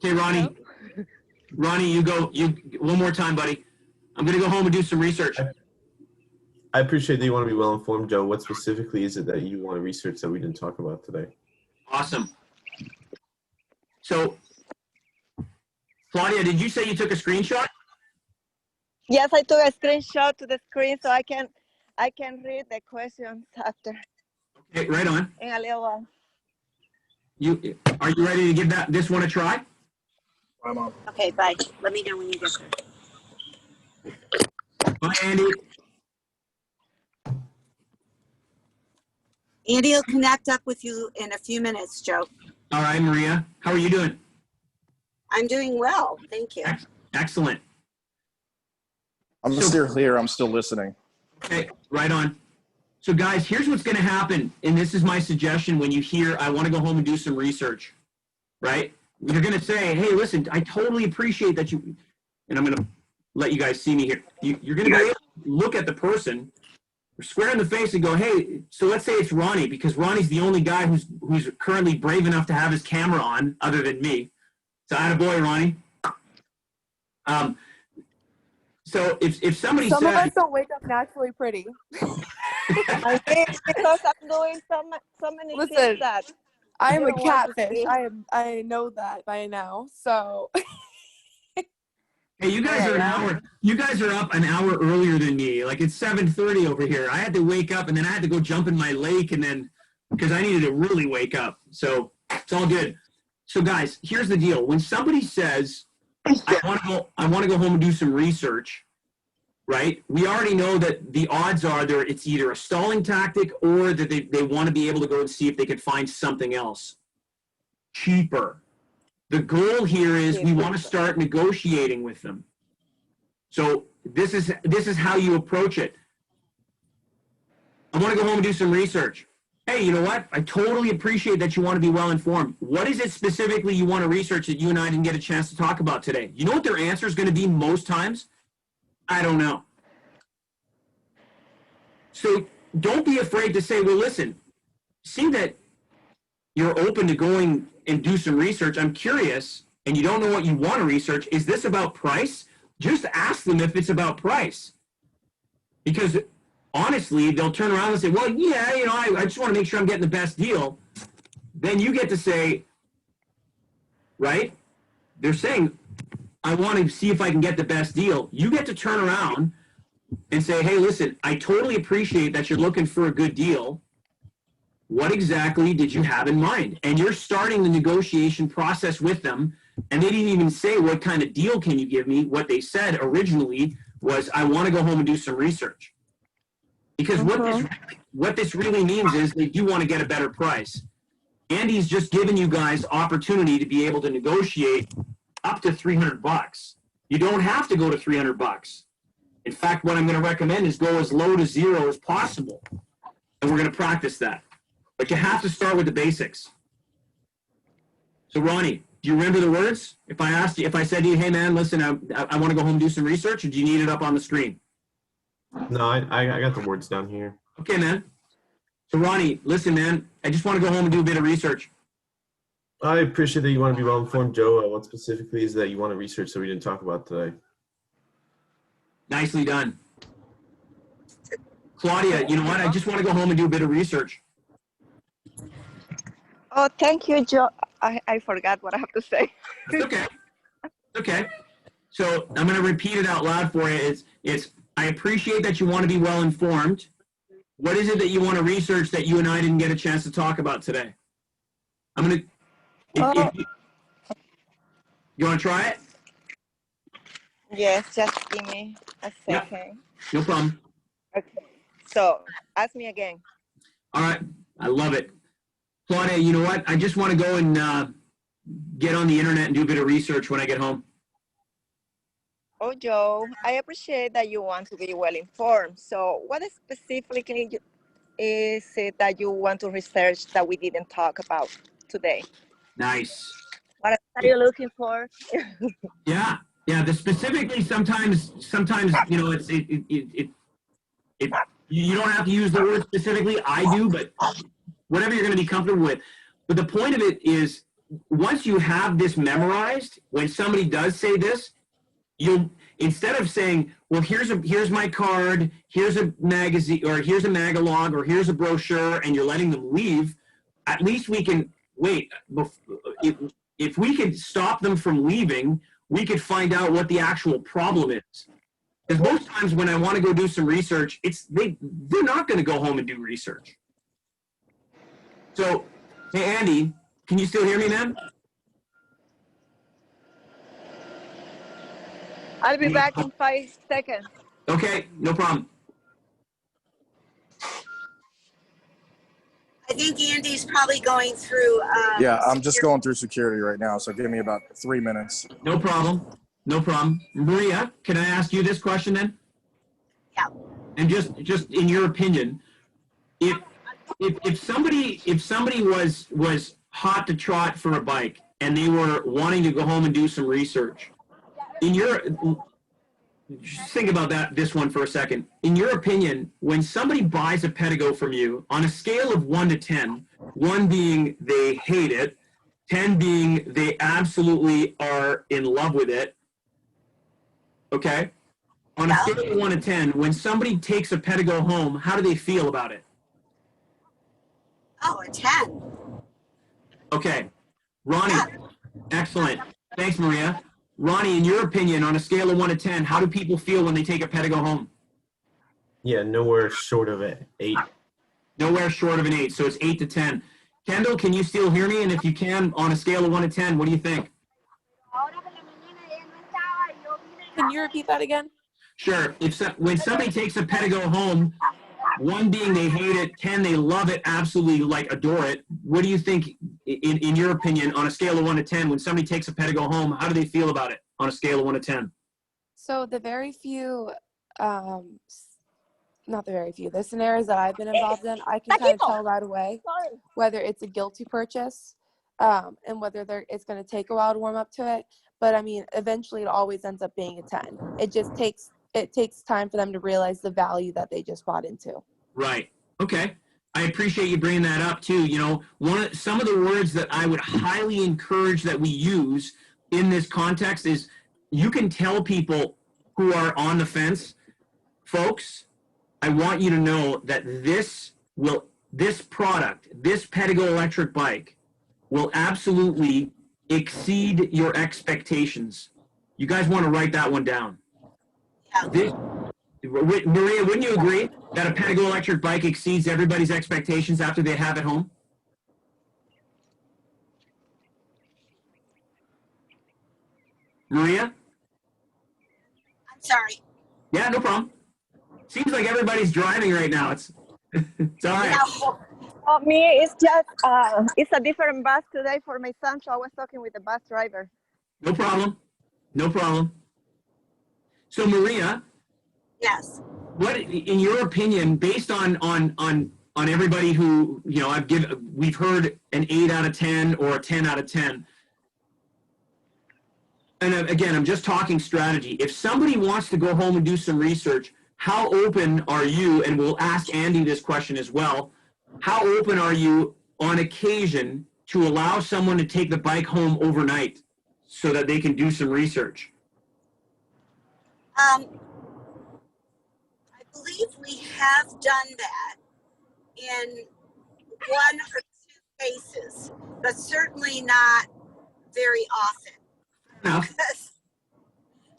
Okay, Ronnie. Hello? Ronnie, you go. You one more time, buddy. I'm going to go home and do some research. I appreciate that you want to be well informed, Joe. What specifically is it that you want to research that we didn't talk about today? Awesome. So, Claudia, did you say you took a screenshot? Yes, I took a screenshot to the screen so I can read the questions after Okay, right on. in a little while. Are you ready to give this one a try? I'm on. Okay, bye. Let me know when you get there. Bye, Andy. Andy will connect up with you in a few minutes, Joe. All right, Maria. How are you doing? I'm doing well, thank you. Excellent. I'm still here. I'm still listening. Okay, right on. So, guys, here's what's going to happen, and this is my suggestion when you hear, I want to go home and do some research, right? You're going to say, hey, listen, I totally appreciate that you, and I'm going to let you guys see me here. You're going to be able to look at the person, square in the face and go, hey, so let's say it's Ronnie, because Ronnie's the only guy who's currently brave enough to have his camera on other than me. So, attaboy, Ronnie. So if somebody Some of says, us don't wake up naturally pretty. I think because I'm doing so many Listen, things that I am you a don't want to catfish. see. I know that by now. So hey, you guys are an hour. You guys are up an hour earlier than me. Like it's 7:30 over here. I had to wake up and then I had to go jump in my lake and then because I needed to really wake up. So it's all good. So guys, here's the deal. When somebody says, I want to go home and do some research, right? We already know that the odds are it's either a stalling tactic or that they want to be able to go and see if they could find something else cheaper. The goal here is we want to start negotiating with them. So this is how you approach it. I want to go home and do some research. Hey, you know what? I totally appreciate that you want to be well informed. What is it specifically you want to research that you and I didn't get a chance to talk about today? You know what their answer is going to be most times? I don't know. So don't be afraid to say, well, listen, see that you're open to going and do some research. I'm curious, and you don't know what you want to research. Is this about price? Just ask them if it's about price. Because honestly, they'll turn around and say, well, yeah, you know, I just want to make sure I'm getting the best deal. Then you get to say, right? They're saying, I want to see if I can get the best deal. You get to turn around and say, hey, listen, I totally appreciate that you're looking for a good deal. What exactly did you have in mind? And you're starting the negotiation process with them. And they didn't even say, what kind of deal can you give me? What they said originally was, I want to go home and do some research. Because what this really means is that you want to get a better price. Andy's just given you guys opportunity to be able to negotiate up to $300. You don't have to go to $300. In fact, what I'm going to recommend is go as low to $0 as possible. And we're going to practice that. But you have to start with the basics. So Ronnie, do you remember the words? If I said to you, hey man, listen, I want to go home and do some research, or do you need it up on the screen? No, I got the words down here. Okay, man. So Ronnie, listen, man, I just want to go home and do a bit of research. I appreciate that you want to be well informed, Joe. What specifically is that you want to research that we didn't talk about today? Nicely done. Claudia, you know what? I just want to go home and do a bit of research. Oh, thank you, Joe. I forgot what I have to say. It's okay. Okay. So I'm going to repeat it out loud for you. It's I appreciate that you want to be well informed. What is it that you want to research that you and I didn't get a chance to talk about today? I'm going to. You want to try it? Yes, just give me a second. No problem. Okay. So ask me again. All right. I love it. Claudia, you know what? I just want to go and get on the internet and do a bit of research when I get home. Oh, Joe, I appreciate that you want to be well informed. So, what specifically is it that you want to research that we didn't talk about today? Nice. What are you looking for? Yeah. Specifically, sometimes you know you don't have to use the word specifically. I do, but whatever you're going to be comfortable with. But the point of it is, once you have this memorized, when somebody does say this, you'll, instead of saying, well, here's my card, here's a magazine, or here's a magalog, or here's a brochure, and you're letting them leave, at least we can wait. If we could stop them from leaving, we could find out what the actual problem is. Because most times when I want to go do some research, they're not going to go home and do research. So, hey, Andy, can you still hear me, man? I'll be back in 5 seconds. Okay, no problem. I think Andy's probably going through. Yeah, I'm just going through security right now, so give me about 3 minutes. No problem. No problem. Maria, can I ask you this question then? Yeah. And just in your opinion, if somebody was hot to trot for a bike and they were wanting to go home and do some research, just think about this one for a second. In your opinion, when somebody buys a Pedego from you, on a scale of 1 to 10, 1 being they hate it, 10 being they absolutely are in love with it, okay? On a scale of 1 to 10, when somebody takes a Pedego home, how do they feel about it? Oh, a 10. Okay. Ronnie, excellent. Thanks, Maria. Ronnie, in your opinion, on a scale of 1 to 10, how do people feel when they take a Pedego home? Yeah, nowhere short of an 8. Nowhere short of an 8, so it's 8 to 10. Kendall, can you still hear me? And if you can, on a scale of 1 to 10, what do you think? Can you repeat that again? Sure. When somebody takes a Pedego home, 1 being they hate it, 10 they love it, absolutely like adore it. What do you think, in your opinion, on a scale of 1 to 10, when somebody takes a Pedego home, how do they feel about it on a scale of 1 to 10? So the very few, not the very few, the scenarios that I've been involved in, I can kind of tell right away whether it's a guilty purchase and whether it's going to take a while to warm up to it. But I mean, eventually it always ends up being a 10. It takes time for them to realize the value that they just bought into. Right. Okay. I appreciate you bringing that up too. You know, some of the words that I would highly encourage that we use in this context is, you can tell people who are on the fence, folks, I want you to know that this product, this Pedego electric bike, will absolutely exceed your expectations. You guys want to write that one down. Yeah. Maria, wouldn't you agree that a Pedego electric bike exceeds everybody's expectations after they have it home? Maria? I'm sorry. Yeah, no problem. Seems like everybody's driving right now. It's all right. Oh, me, it's just, it's a different bus today for my son, so I was talking with the bus driver. No problem. No problem. So, Maria. Yes. What, in your opinion, based on everybody who, you know, we've heard an 8 out of 10 or a 10 out of 10. And again, I'm just talking strategy. If somebody wants to go home and do some research, how open are you, and we'll ask Andy this question as well, how open are you on occasion to allow someone to take the bike home overnight so that they can do some research? I believe we have done that in 1 or 2 cases, but certainly not very often. No.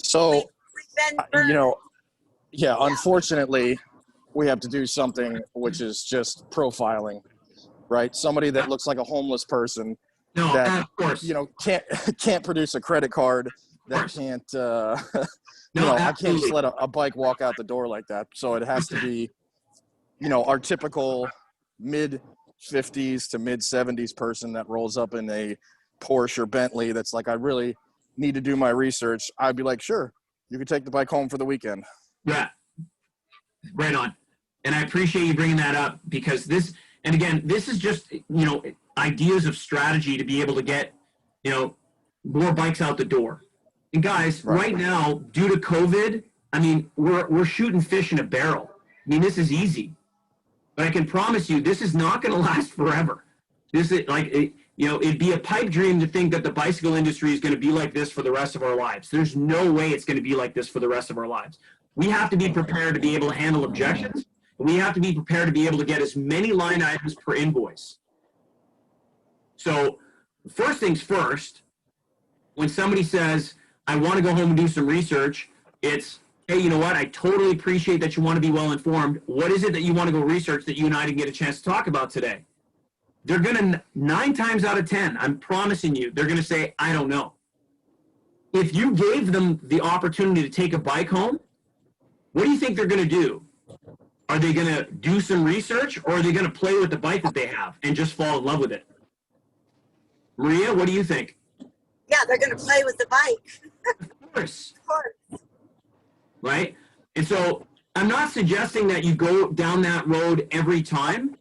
So, you know, Yeah. unfortunately, we have to do something which is just profiling, right? Somebody that looks like a homeless person No, that, of course. you know, can't produce a credit card, that can't, you know, I can't just let a bike walk out the door like that. So it has to be, you know, our typical mid 50s to mid 70s person that rolls up in a Porsche or Bentley that's like, I really need to do my research, I'd be like, sure, you can take the bike home for the weekend. Yeah, right on. And I appreciate you bringing that up, because this, and again, this is just, ideas of strategy to be able to get, more bikes out the door. And guys, right now, due to COVID, I mean, we're shooting fish in a barrel. I mean, this is easy, but I can promise you, this is not going to last forever. This is it'd be a pipe dream to think that the bicycle industry is going to be like this for the rest of our lives. There's no way it's going to be like this for the rest of our lives. We have to be prepared to be able to handle objections. And we have to be prepared to be able to get as many line items per invoice. So first things first, when somebody says, I want to go home and do some research, it's, hey, you know what? I totally appreciate that you want to be well informed. What is it that you want to go research that you and I didn't get a chance to talk about today? They're going to, 9 times out of 10, I'm promising you, they're going to say, I don't know. If you gave them the opportunity to take a bike home, what do you think they're going to do? Are they going to do some research, or are they going to play with the bike that they have and just fall in love with it? Maria, what do you think? Yeah, they're going to play with the bike. Of course. Of course. Right? And so I'm not suggesting that you go down that road every time.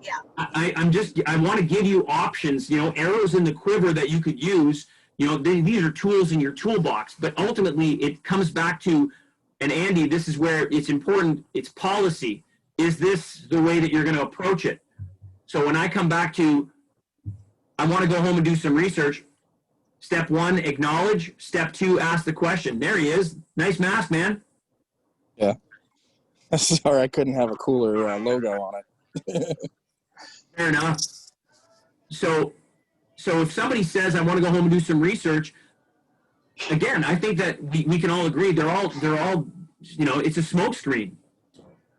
Yeah. I want to give you options, arrows in the quiver that you could use. These are tools in your toolbox, but ultimately it comes back to, and Andy, this is where it's important, it's policy. Is this the way that you're going to approach it? So when I come back to, I want to go home and do some research, step 1, acknowledge. Step 2, ask the question. There he is. Nice mask, man. Yeah. Sorry, I couldn't have a cooler logo on it. Fair enough. So if somebody says, I want to go home and do some research, again, I think that we can all agree they're all, it's a smoke screen.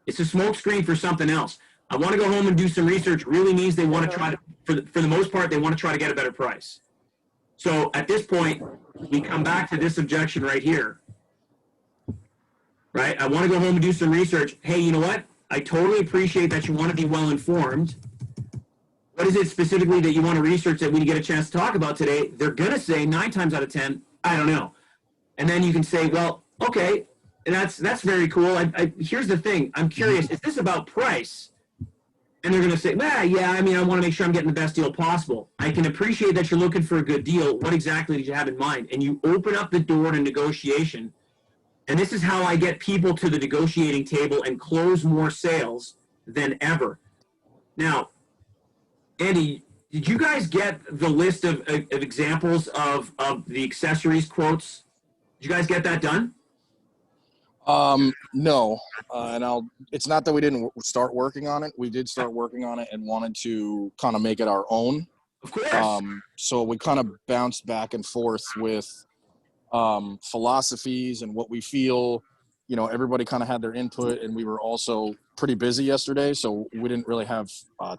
It's a smoke screen for something else. I want to go home and do some research really means they want to try to, for the most part, they want to try to get a better price. So at this point, we come back to this objection right here. Right? I want to go home and do some research. Hey, you know what? I totally appreciate that you want to be well informed. What is it specifically that you want to research that we get a chance to talk about today? They're going to say 9 times out of 10, I don't know. And then you can say, well, okay, and that's very cool. Here's the thing. I'm curious, is this about price? And they're going to say, well, yeah, I mean, I want to make sure I'm getting the best deal possible. I can appreciate that you're looking for a good deal. What exactly did you have in mind? And you open up the door to negotiation. And this is how I get people to the negotiating table and close more sales than ever. Now, Andy, did you guys get the list of examples of the accessories quotes? Did you guys get that done? No. And it's not that we didn't start working on it. We did start working on it and wanted to kind of make it our own. Of course. So we kind of bounced back and forth with philosophies and what we feel. Everybody kind of had their input, and we were also pretty busy yesterday, so we didn't really have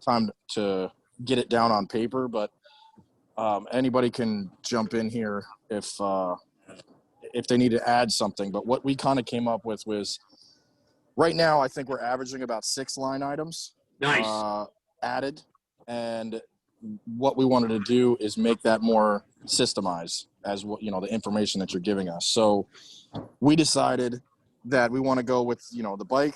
time to get it down on paper. But anybody can jump in here if they need to add something. But what we kind of came up with was, right now I think we're averaging about 6 line items added, and what we wanted to do is make that more systemized as what the information that you're giving us. So we decided that we want to go with the bike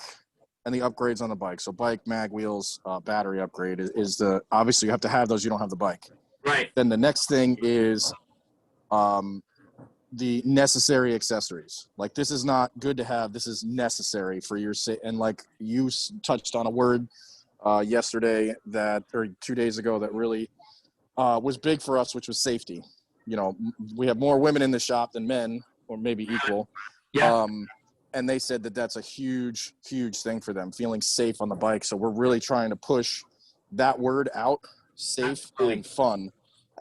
and the upgrades on the bike. So bike, mag, wheels, battery upgrade is the, obviously you have to have those, you don't have the bike. Right. Then the next thing is the necessary accessories. Like, this is not good to have, this is necessary for your and like you touched on a word yesterday or 2 days ago that really was big for us, which was safety. We have more women in the shop than men, or maybe equal. Yeah. And they said that that's a huge, huge thing for them, feeling safe on the bike. So we're really trying to push that word out, safe and fun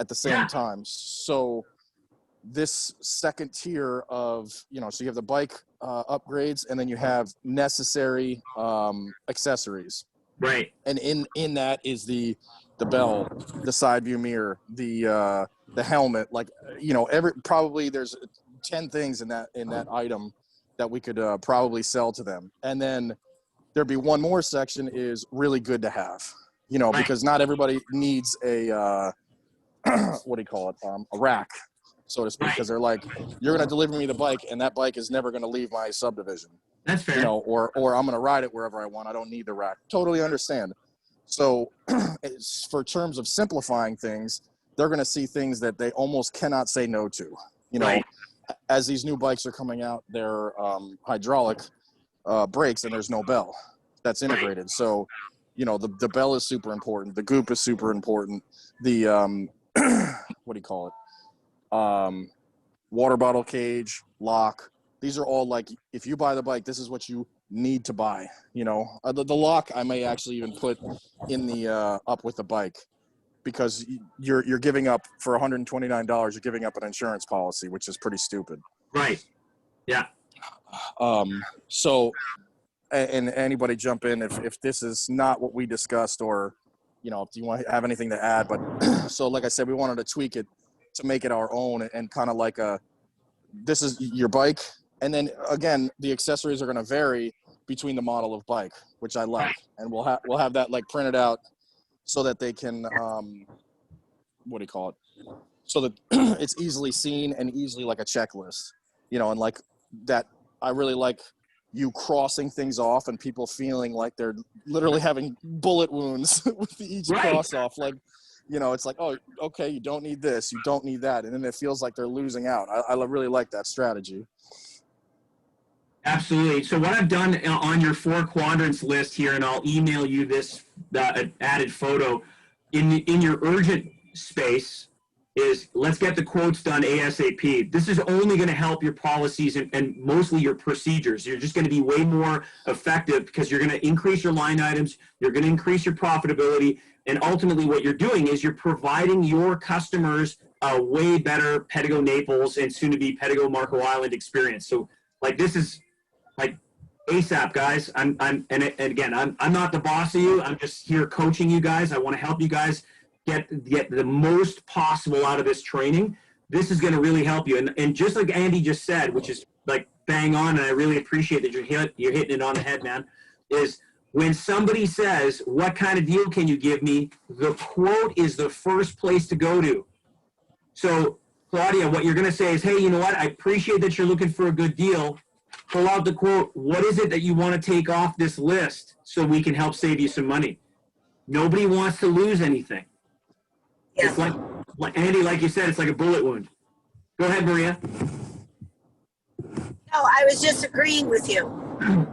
at the same time. So this second tier of, so you have the bike upgrades, and then you have necessary accessories. Right. And in that is the bell, the side view mirror, the helmet, like, probably there's 10 things in that item that we could probably sell to them. And then there'd be one more section is really good to have. you know, Right. because not everybody needs a, what do you call it? A rack, so to speak, Right. because they're like, you're going to deliver me the bike and that bike is never going to leave my subdivision, That's fair. you know, or I'm going to ride it wherever I want. I don't need the rack. Totally understand. So for terms of simplifying things, they're going to see things that they almost cannot say no to, you know, Right. as these new bikes are coming out, they're hydraulic brakes and there's no bell that's integrated. So, you know, the bell is super important. The goop is super important. The, what do you call it? Water bottle cage, lock. These are all like, if you buy the bike, this is what you need to buy. You know, the lock I may actually even put in the up with the bike, because you're giving up for $129. You're giving up an insurance policy, which is pretty stupid. Right. Yeah. So, and anybody jump in if this is not what we discussed, or, you know, if you want to have anything to add. But so, like I said, we wanted to tweak it to make it our own, and kind of like this is your bike. And then again, the accessories are going to vary between the model of bike, which I like. And we'll have that like printed out so that they can, what do you call it? So that it's easily seen and easily like a checklist, you know, and like that, I really like you crossing things off and people feeling like they're literally having bullet wounds with each cross off. Like, you know, it's like, oh, okay, you don't need this, you don't need that. And then it feels like they're losing out. I really like that strategy. Absolutely. So what I've done on your 4 quadrants list here, and I'll email you this added photo, in your urgent space, is let's get the quotes done ASAP. This is only going to help your policies and mostly your procedures. You're just going to be way more effective because you're going to increase your line items, you're going to increase your profitability, and ultimately what you're doing is you're providing your customers a way better Pedego Naples and soon to be Pedego Marco Island experience. So like, this is like ASAP, guys. And again, I'm not the boss of you. I'm just here coaching you guys. I want to help you guys get the most possible out of this training. This is going to really help you. And just like Andy just said, which is like bang on, and I really appreciate that you're hitting it on the head, man, is when somebody says, what kind of deal can you give me? The quote is the first place to go to. So Claudia, what you're going to say is, hey, you know what? I appreciate that you're looking for a good deal. Pull out the quote. What is it that you want to take off this list so we can help save you some money? Nobody wants to lose anything. Yeah. It's like Andy, like you said, it's like a bullet wound. Go ahead, Maria. No, I was just agreeing with you.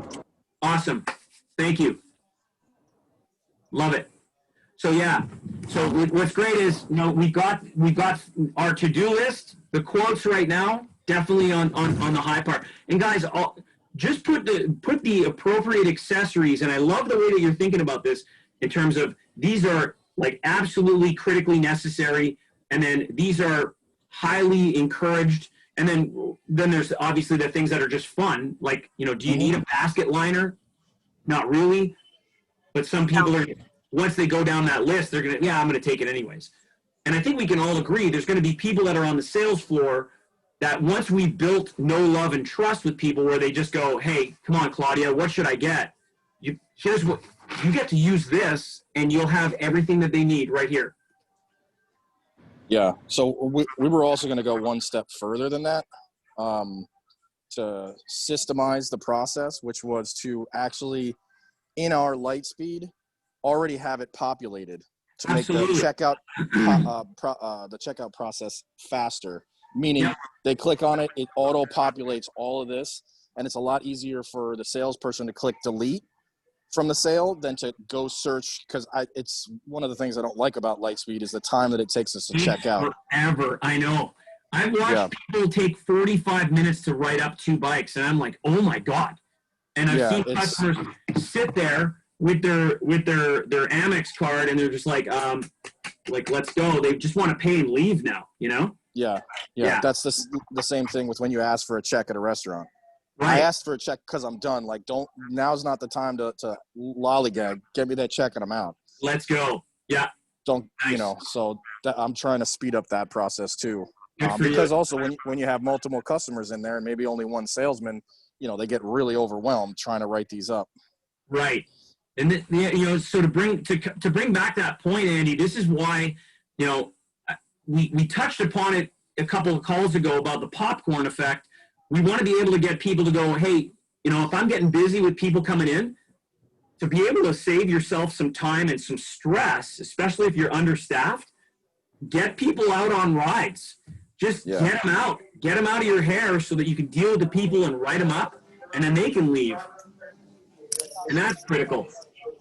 Awesome. Thank you. Love it. So yeah. So what's great is, you know, we got our to-do list. The quotes right now definitely on the high part. And guys, just put the appropriate accessories. And I love the way that you're thinking about this in terms of these are like absolutely critically necessary, and then these are highly encouraged. And then there's obviously the things that are just fun, like, you know, do you need a basket liner? Not really, but some people are, once they go down that list, they're gonna, yeah, I'm gonna take it anyways. And I think we can all agree there's gonna be people that are on the sales floor that once we built know, love, and trust with people, where they just go, hey, come on, Claudia, what should I get? Here's what you get to use this, and you'll have everything that they need right here. Yeah. So we were also going to go one step further than that, to systemize the process, which was to actually, in our Lightspeed, already have it populated to make the checkout the checkout process faster. Meaning they click on it, it auto populates all of this, and it's a lot easier for the salesperson to click delete from the sale than to go search, because it's one of the things I don't like about Lightspeed is the time that it takes us to check out. Forever, I know. I've watched people take 45 minutes to write up 2 bikes, and I'm like, oh my god. And I've seen customers sit there with their Amex card, and they're just like let's go. They just want to pay and leave now, you know? Yeah. That's the same thing with when you ask for a check at a restaurant. Right. I asked for a check because I'm done. Like, now's not the time to lollygag. Get me that check and I'm out. Let's go. Yeah. Don't, you know, so I'm trying to speed up that process too. Because also when you have multiple customers in there and maybe only one salesman, you know, they get really overwhelmed trying to write these up. Right. And so to bring back that point, Andy, this is why, we touched upon it a couple of calls ago about the popcorn effect. We want to be able to get people to go, hey, if I'm getting busy with people coming in, to be able to save yourself some time and some stress, especially if you're understaffed, get people out on rides. Just get them out. Get them out of your hair so that you can deal with the people and write them up, and then they can leave. And that's critical.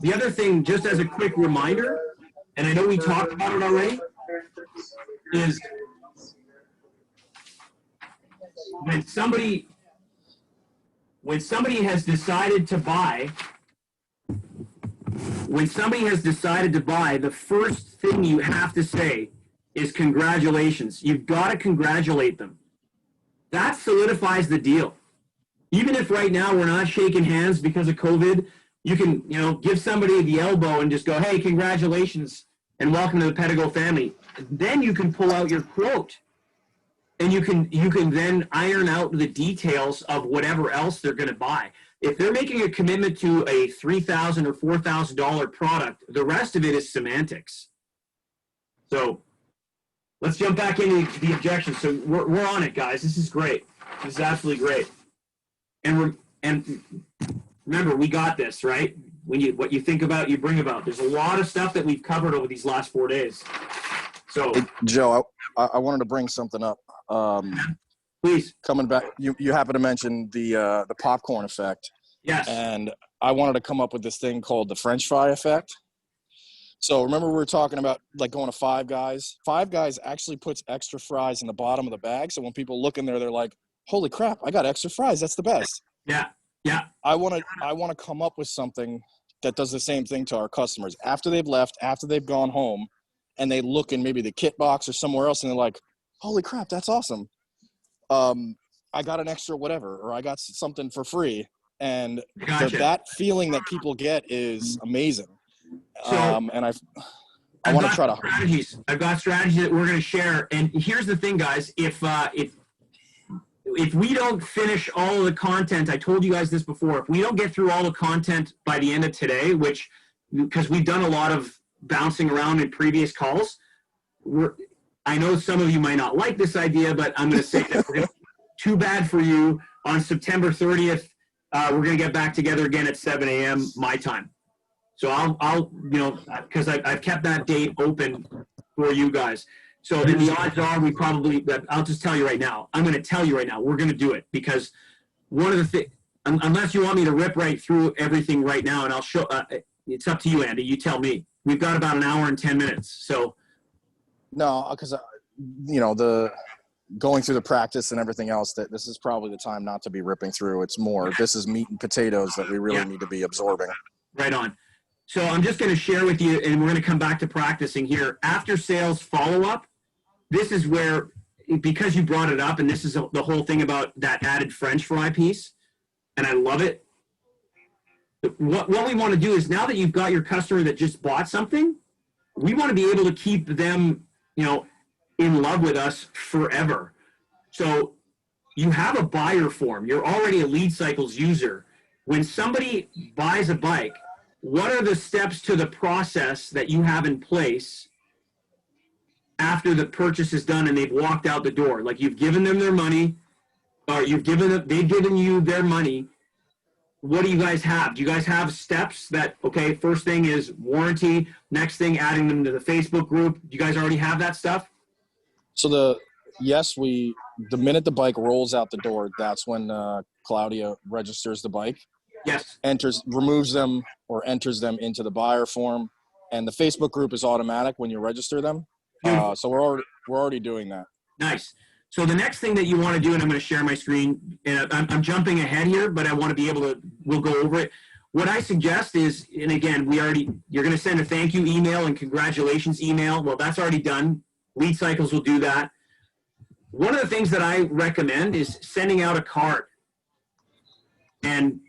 The other thing, just as a quick reminder, and I know we talked about it already, is when somebody has decided to buy, the first thing you have to say is congratulations. You've got to congratulate them. That solidifies the deal. Even if right now we're not shaking hands because of COVID, you can, give somebody the elbow and just go, hey, congratulations and welcome to the Pedego family. Then you can pull out your quote and you can then iron out the details of whatever else they're going to buy. If they're making a commitment to a $3,000 or $4,000 product, the rest of it is semantics. So let's jump back into the objection. So we're on it, guys. This is great. This is absolutely great. And remember, we got this, right? What you think about, you bring about. There's a lot of stuff that we've covered over these last 4 days. So, Hey, Joe, I wanted to bring something up. Please. Coming back, you happen to mention the popcorn effect. Yes. And I wanted to come up with this thing called the French fry effect. So remember we were talking about like going to Five Guys? Five Guys actually puts extra fries in the bottom of the bag. So when people look in there, they're like, holy crap, I got extra fries. That's the best. Yeah. Yeah. I want to come up with something that does the same thing to our customers. After they've left, after they've gone home, and they look in maybe the kit box or somewhere else, and they're like, holy crap, that's awesome. I got an extra whatever, or I got something for free. And Gotcha. that feeling that people get is amazing. So, and I want to try to strategies. I've got strategies that we're going to share. And here's the thing, guys. If we don't finish all of the content, I told you guys this before, if we don't get through all the content by the end of today, because we've done a lot of bouncing around in previous calls, I know some of you might not like this idea, but I'm going to say that too bad for you. On September 30th, we're going to get back together again at 7 a.m. my time. So I'll because I've kept that date open for you guys. So then the odds are I'll just tell you right now. I'm going to tell you right now, we're going to do it, because one of the things, unless you want me to rip right through everything right now, and I'll show, it's up to you, Andy. You tell me. We've got about an hour and 10 minutes. So. No, because, the going through the practice and everything else, that this is probably the time not to be ripping through. It's more, this is meat and potatoes that we really need to be absorbing. Right on. So I'm just going to share with you, and we're going to come back to practicing here. After sales follow-up, this is where, because you brought it up, and this is the whole thing about that added French fry piece, and I love it. What we want to do is, now that you've got your customer that just bought something, we want to be able to keep them, in love with us forever. So you have a buyer form. You're already a Lead Cycles user. When somebody buys a bike, what are the steps to the process that you have in place after the purchase is done and they've walked out the door? Like, you've given them their money, or they've given you their money. What do you guys have? Do you guys have steps that, okay, first thing is warranty, next thing adding them to the Facebook group? Do you guys already have that stuff? So the minute the bike rolls out the door, that's when Claudia registers the bike. Yes. Removes them or enters them into the buyer form, and the Facebook group is automatic when you register them. So we're already doing that. Nice. So the next thing that you want to do, and I'm going to share my screen, and I'm jumping ahead here, but I want to be able to, we'll go over it. What I suggest is, and again, you're going to send a thank you email and congratulations email. Well, that's already done. Lead Cycles will do that. One of the things that I recommend is sending out a card. And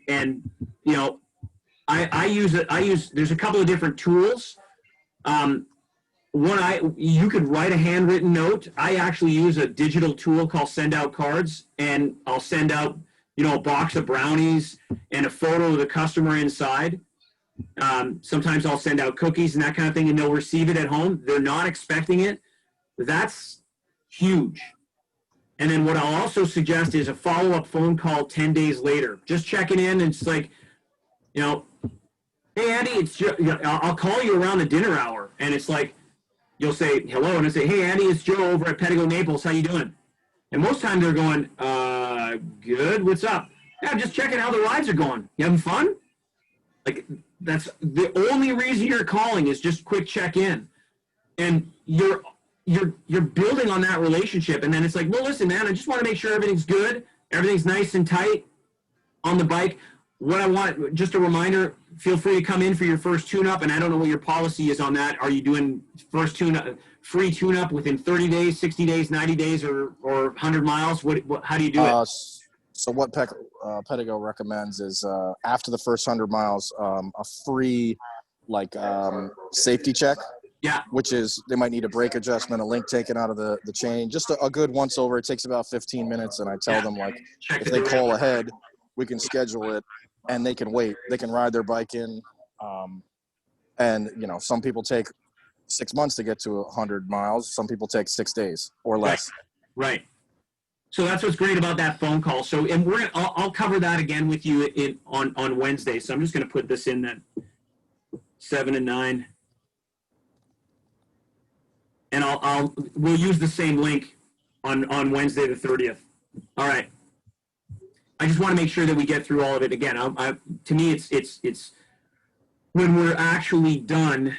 I use, there's a couple of different tools. You could write a handwritten note. I actually use a digital tool called Send Out Cards, and I'll send out, a box of brownies and a photo of the customer inside. Sometimes I'll send out cookies and that kind of thing, and they'll receive it at home. They're not expecting it. That's huge. And then what I'll also suggest is a follow-up phone call 10 days later. Just checking in, and it's like, you know, hey, Andy, it's Joe. I'll call you around the dinner hour, and it's like, you'll say hello, and I say, hey, Andy, it's Joe over at Pedego, Naples. How you doing? And most times they're going, good. What's up? Yeah, I'm just checking how the rides are going. You having fun? Like, that's the only reason you're calling, is just quick check in, and you're building on that relationship. And then it's like, well, listen, man, I just want to make sure everything's good, everything's nice and tight on the bike. What I want, just a reminder, feel free to come in for your first tune-up, and I don't know what your policy is on that. Are you doing first tune-up, free tune-up within 30 days, 60 days, 90 days, or 100 miles? How do you do it? So what Pedego recommends is after the first 100 miles, a free safety check. Yeah. Which is, they might need a brake adjustment, a link taken out of the chain, just a good once over. It takes about 15 minutes, and I tell them, like, Check if they call ahead, we can schedule it, and they can wait. They can ride their bike in, and you know, some people take 6 months to get to 100 miles. Some people take 6 days or less. Right. So that's what's great about that phone call. So, and I'll cover that again with you on Wednesday. So I'm just going to put this in then, 7 and 9. And we'll use the same link on Wednesday the 30th. All right. I just want to make sure that we get through all of it again. To me, it's when we're actually done.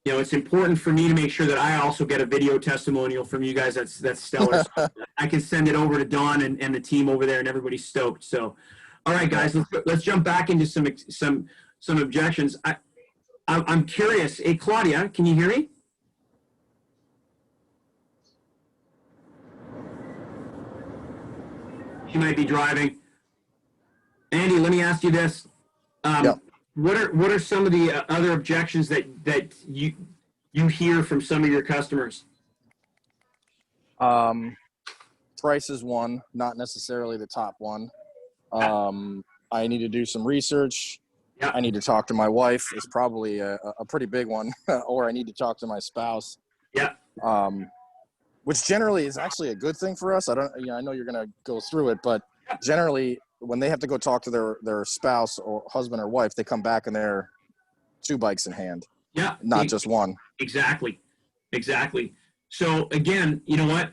You know, it's important for me to make sure that I also get a video testimonial from you guys. That's stellar. So I can send it over to Don and the team over there, and everybody's stoked. So, all right, guys, let's jump back into some objections. I'm curious. Hey, Claudia, can you hear me? She might be driving. Andy, let me ask you this. What are some of the other objections that you hear from some of your customers? Price is one, not necessarily the top one. I need to do some research. Yeah. I need to talk to my wife is probably a pretty big one, or I need to talk to my spouse. Yeah. Which generally is actually a good thing for us. I know you're going to go through it, but generally when they have to go talk to their spouse or husband or wife, they come back and they're 2 bikes in hand. Yeah. Not just one. Exactly. So again, you know what?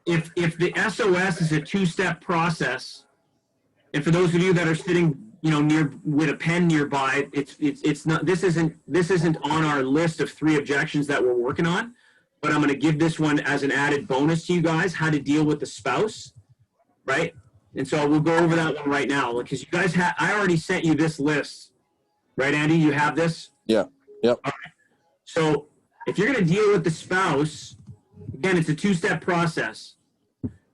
If the S.O.S is a 2-step process, and for those of you that are sitting, you know, near with a pen nearby, it's not, this isn't on our list of 3 objections that we're working on. But I'm going to give this one as an added bonus to you guys, how to deal with the spouse, right? And so we'll go over that one right now, because you guys I already sent you this list, right, Andy? You have this? Yeah. Yep. All right. So if you're going to deal with the spouse, again, it's a 2-step process.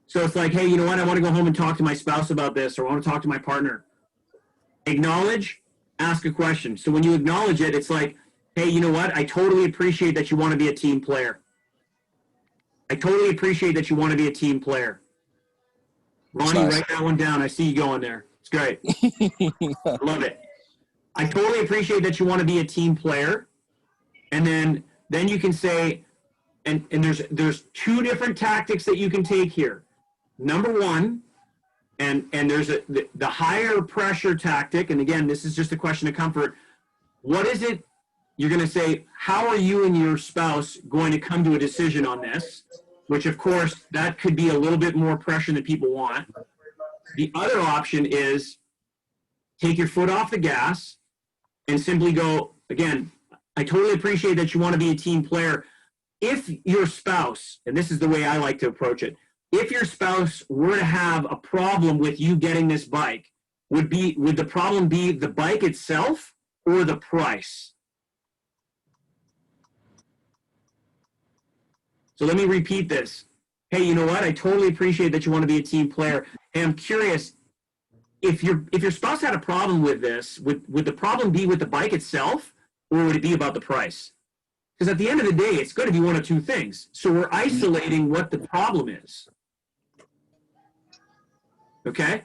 So it's like, hey, you know what? I want to go home and talk to my spouse about this, or I want to talk to my partner. Acknowledge, ask a question. So when you acknowledge it, it's like, hey, you know what? I totally appreciate that you want to be a team player. I totally appreciate that you want to be a team player. Ronnie, nice. Write that one down. I see you going there. It's great. I love it. I totally appreciate that you want to be a team player. And then you can say, and there's 2 different tactics that you can take here. Number 1, and there's the higher pressure tactic. And again, this is just a question of comfort. What is it? You're going to say, how are you and your spouse going to come to a decision on this? Which, of course, that could be a little bit more pressure than people want. The other option is take your foot off the gas and simply go, again, I totally appreciate that you want to be a team player. If your spouse, and this is the way I like to approach it, if your spouse were to have a problem with you getting this bike, would the problem be the bike itself or the price? So let me repeat this. Hey, you know what? I totally appreciate that you want to be a team player. And I'm curious, if your spouse had a problem with this, would the problem be with the bike itself, or would it be about the price? Because at the end of the day, it's going to be one of 2 things. So we're isolating what the problem is. Okay?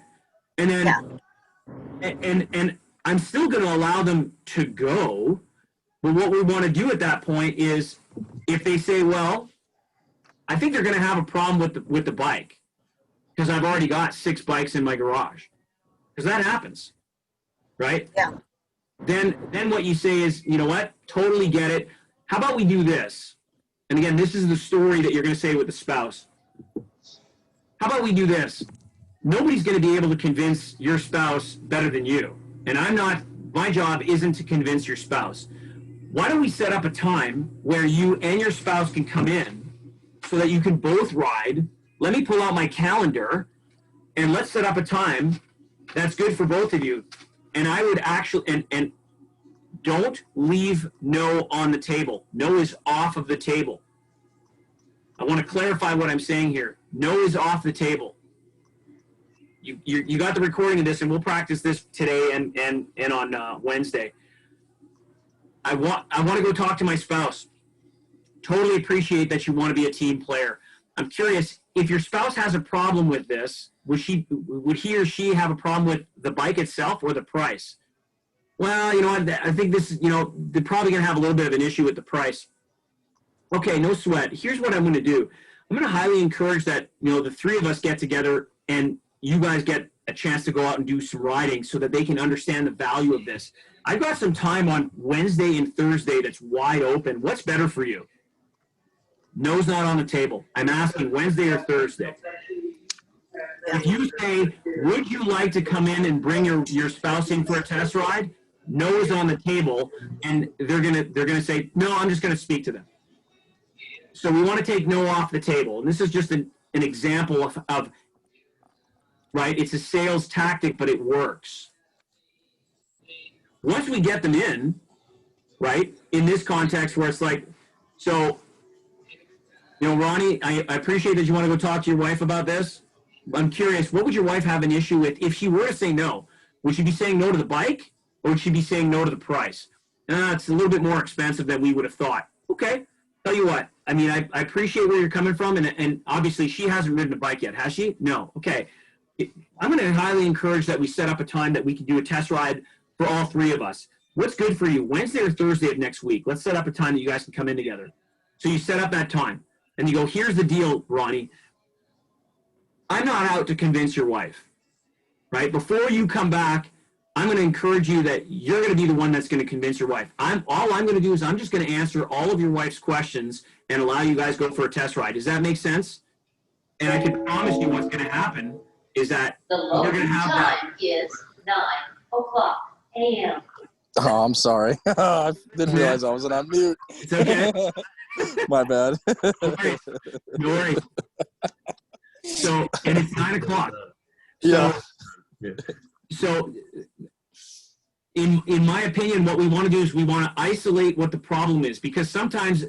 And then, and I'm still going to allow them to go. But what we want to do at that point is if they say, well, I think they're going to have a problem with the bike because I've already got 6 bikes in my garage. Because that happens, right? Yeah. Then what you say is, you know what? Totally get it. How about we do this? And again, this is the story that you're going to say with the spouse. How about we do this? Nobody's going to be able to convince your spouse better than you. And my job isn't to convince your spouse. Why don't we set up a time where you and your spouse can come in so that you can both ride? Let me pull out my calendar and let's set up a time that's good for both of you. And I would actually, and don't leave no on the table. No is off of the table. I want to clarify what I'm saying here. No is off the table. You got the recording of this, and we'll practice this today and on Wednesday. I want to go talk to my spouse. Totally appreciate that you want to be a team player. I'm curious, if your spouse has a problem with this, would he or she have a problem with the bike itself or the price? Well, you know, I think this is, you know, they're probably going to have a little bit of an issue with the price. Okay, no sweat. Here's what I'm going to do. I'm going to highly encourage that, you know, the 3 of us get together and you guys get a chance to go out and do some riding so that they can understand the value of this. I've got some time on Wednesday and Thursday that's wide open. What's better for you? No's not on the table. I'm asking Wednesday or Thursday. If you say, would you like to come in and bring your spouse in for a test ride? No is on the table, and they're gonna say, no, I'm just gonna speak to them. So we want to take no off the table. And this is just an example of right, it's a sales tactic, but it works. Once we get them in, right, in this context where it's like, so, you know, Ronnie, I appreciate that you want to go talk to your wife about this. I'm curious, what would your wife have an issue with if she were to say no? Would she be saying no to the bike, or would she be saying no to the price? It's a little bit more expensive than we would have thought. Okay, tell you what, I mean, I appreciate where you're coming from, and obviously she hasn't ridden a bike yet, has she? No, okay. I'm going to highly encourage that we set up a time that we can do a test ride for all 3 of us. What's good for you, Wednesday or Thursday of next week? Let's set up a time that you guys can come in together. So you set up that time, and you go, here's the deal, Ronnie. I'm not out to convince your wife, right? Before you come back, I'm going to encourage you that you're going to be the one that's going to convince your wife. All I'm going to do is I'm just going to answer all of your wife's questions and allow you guys to go for a test ride. Does that make sense? And I can promise you what's going to happen is that the you're going to have that. time is 9:00 a.m. Oh, I'm sorry. I didn't realize I wasn't on mute. It's okay. My bad. No worries. So, and it's 9 o'clock. Yeah. So in my opinion, what we want to do is we want to isolate what the problem is, because sometimes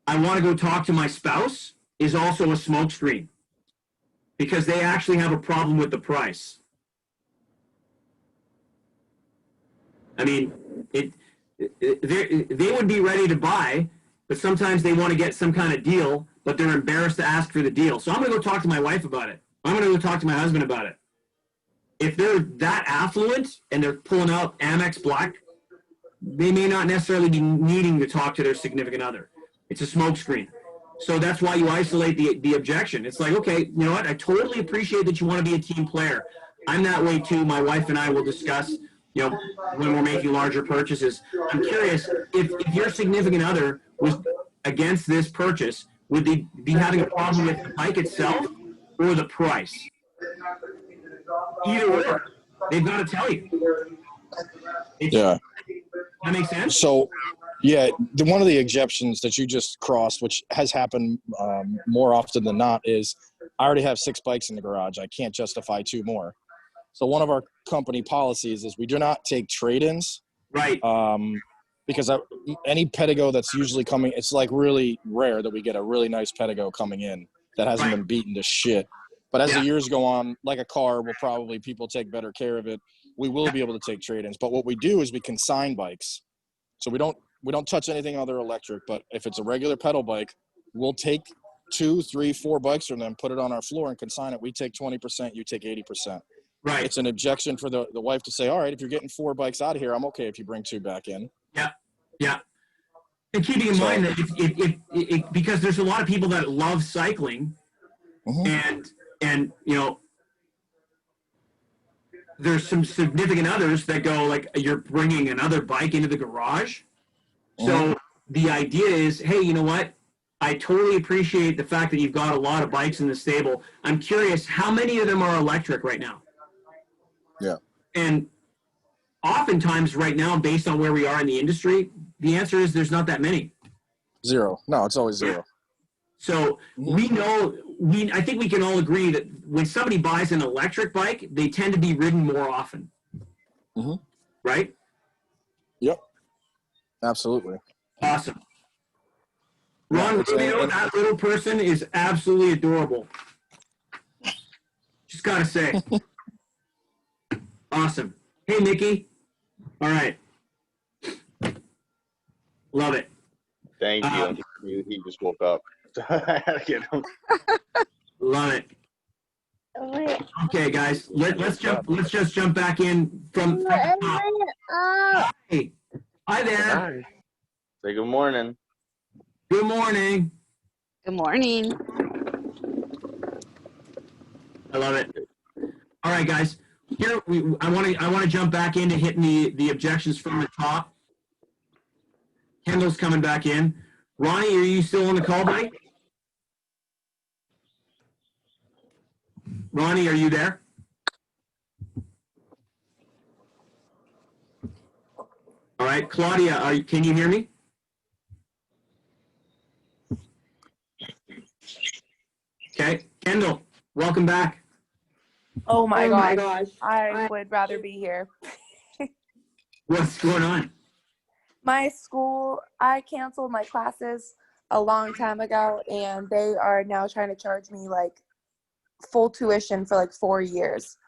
I want to go talk to my spouse is also a smokescreen because they actually have a problem with the price. I mean, they would be ready to buy, but sometimes they want to get some kind of deal, but they're embarrassed to ask for the deal. So I'm going to go talk to my wife about it. I'm going to go talk to my husband about it. If they're that affluent and they're pulling out Amex Black, they may not necessarily be needing to talk to their significant other. It's a smokescreen. So that's why you isolate the objection. It's like, okay, you know what? I totally appreciate that you want to be a team player. I'm that way too. My wife and I will discuss, you know, when we're making larger purchases. I'm curious, if your significant other was against this purchase, would they be having a problem with the bike itself or the price? Either or. They've got to tell you. Yeah. That makes sense? So, yeah, one of the objections that you just crossed, which has happened more often than not, is I already have 6 bikes in the garage. I can't justify 2 more. So one of our company policies is we do not take trade-ins. Right. Because any Pedego that's usually coming, it's like really rare that we get a really nice Pedego coming in that hasn't been beaten to shit. But as the years go on, like a car, people take better care of it. We will be able to take trade-ins. But what we do is we consign bikes. So we don't touch anything other electric. But if it's a regular pedal bike, we'll take 2, 3, 4 bikes from them, put it on our floor and consign it. We take 20%, you take 80%. Right. It's an objection for the wife to say, all right, if you're getting 4 bikes out of here, I'm okay if you bring 2 back in. Yeah. Yeah. And keeping in mind that if because there's a lot of people that love cycling, and you know, there's some significant others that go like, you're bringing another bike into the garage. So the idea is, hey, you know what? I totally appreciate the fact that you've got a lot of bikes in the stable. I'm curious, how many of them are electric right now? Yeah. And oftentimes right now, based on where we are in the industry, the answer is there's not that many. 0. No, it's always 0. So we know, I think we can all agree that when somebody buys an electric bike, they tend to be ridden more often. Right? Yep. Absolutely. Awesome. Ron Rubio, that little person is absolutely adorable. Just gotta say. Awesome. Hey, Nikki. All right. Love it. Thank you. He just woke up. I had to get him. Love it. Okay, guys. Let's just jump back in from the top. Hey. Hi there. Hi. Say good morning. Good morning. Good morning. I love it. All right, guys. Here I want to jump back into hitting the objections from the top. Kendall's coming back in. Ronnie, are you still on the call, buddy? Ronnie, are you there? All right, Claudia, can you hear me? Okay, Kendall, welcome back. Oh my gosh. I would rather be here. What's going on? My school, I canceled my classes a long time ago, and they are now trying to charge me like full tuition for like 4 years.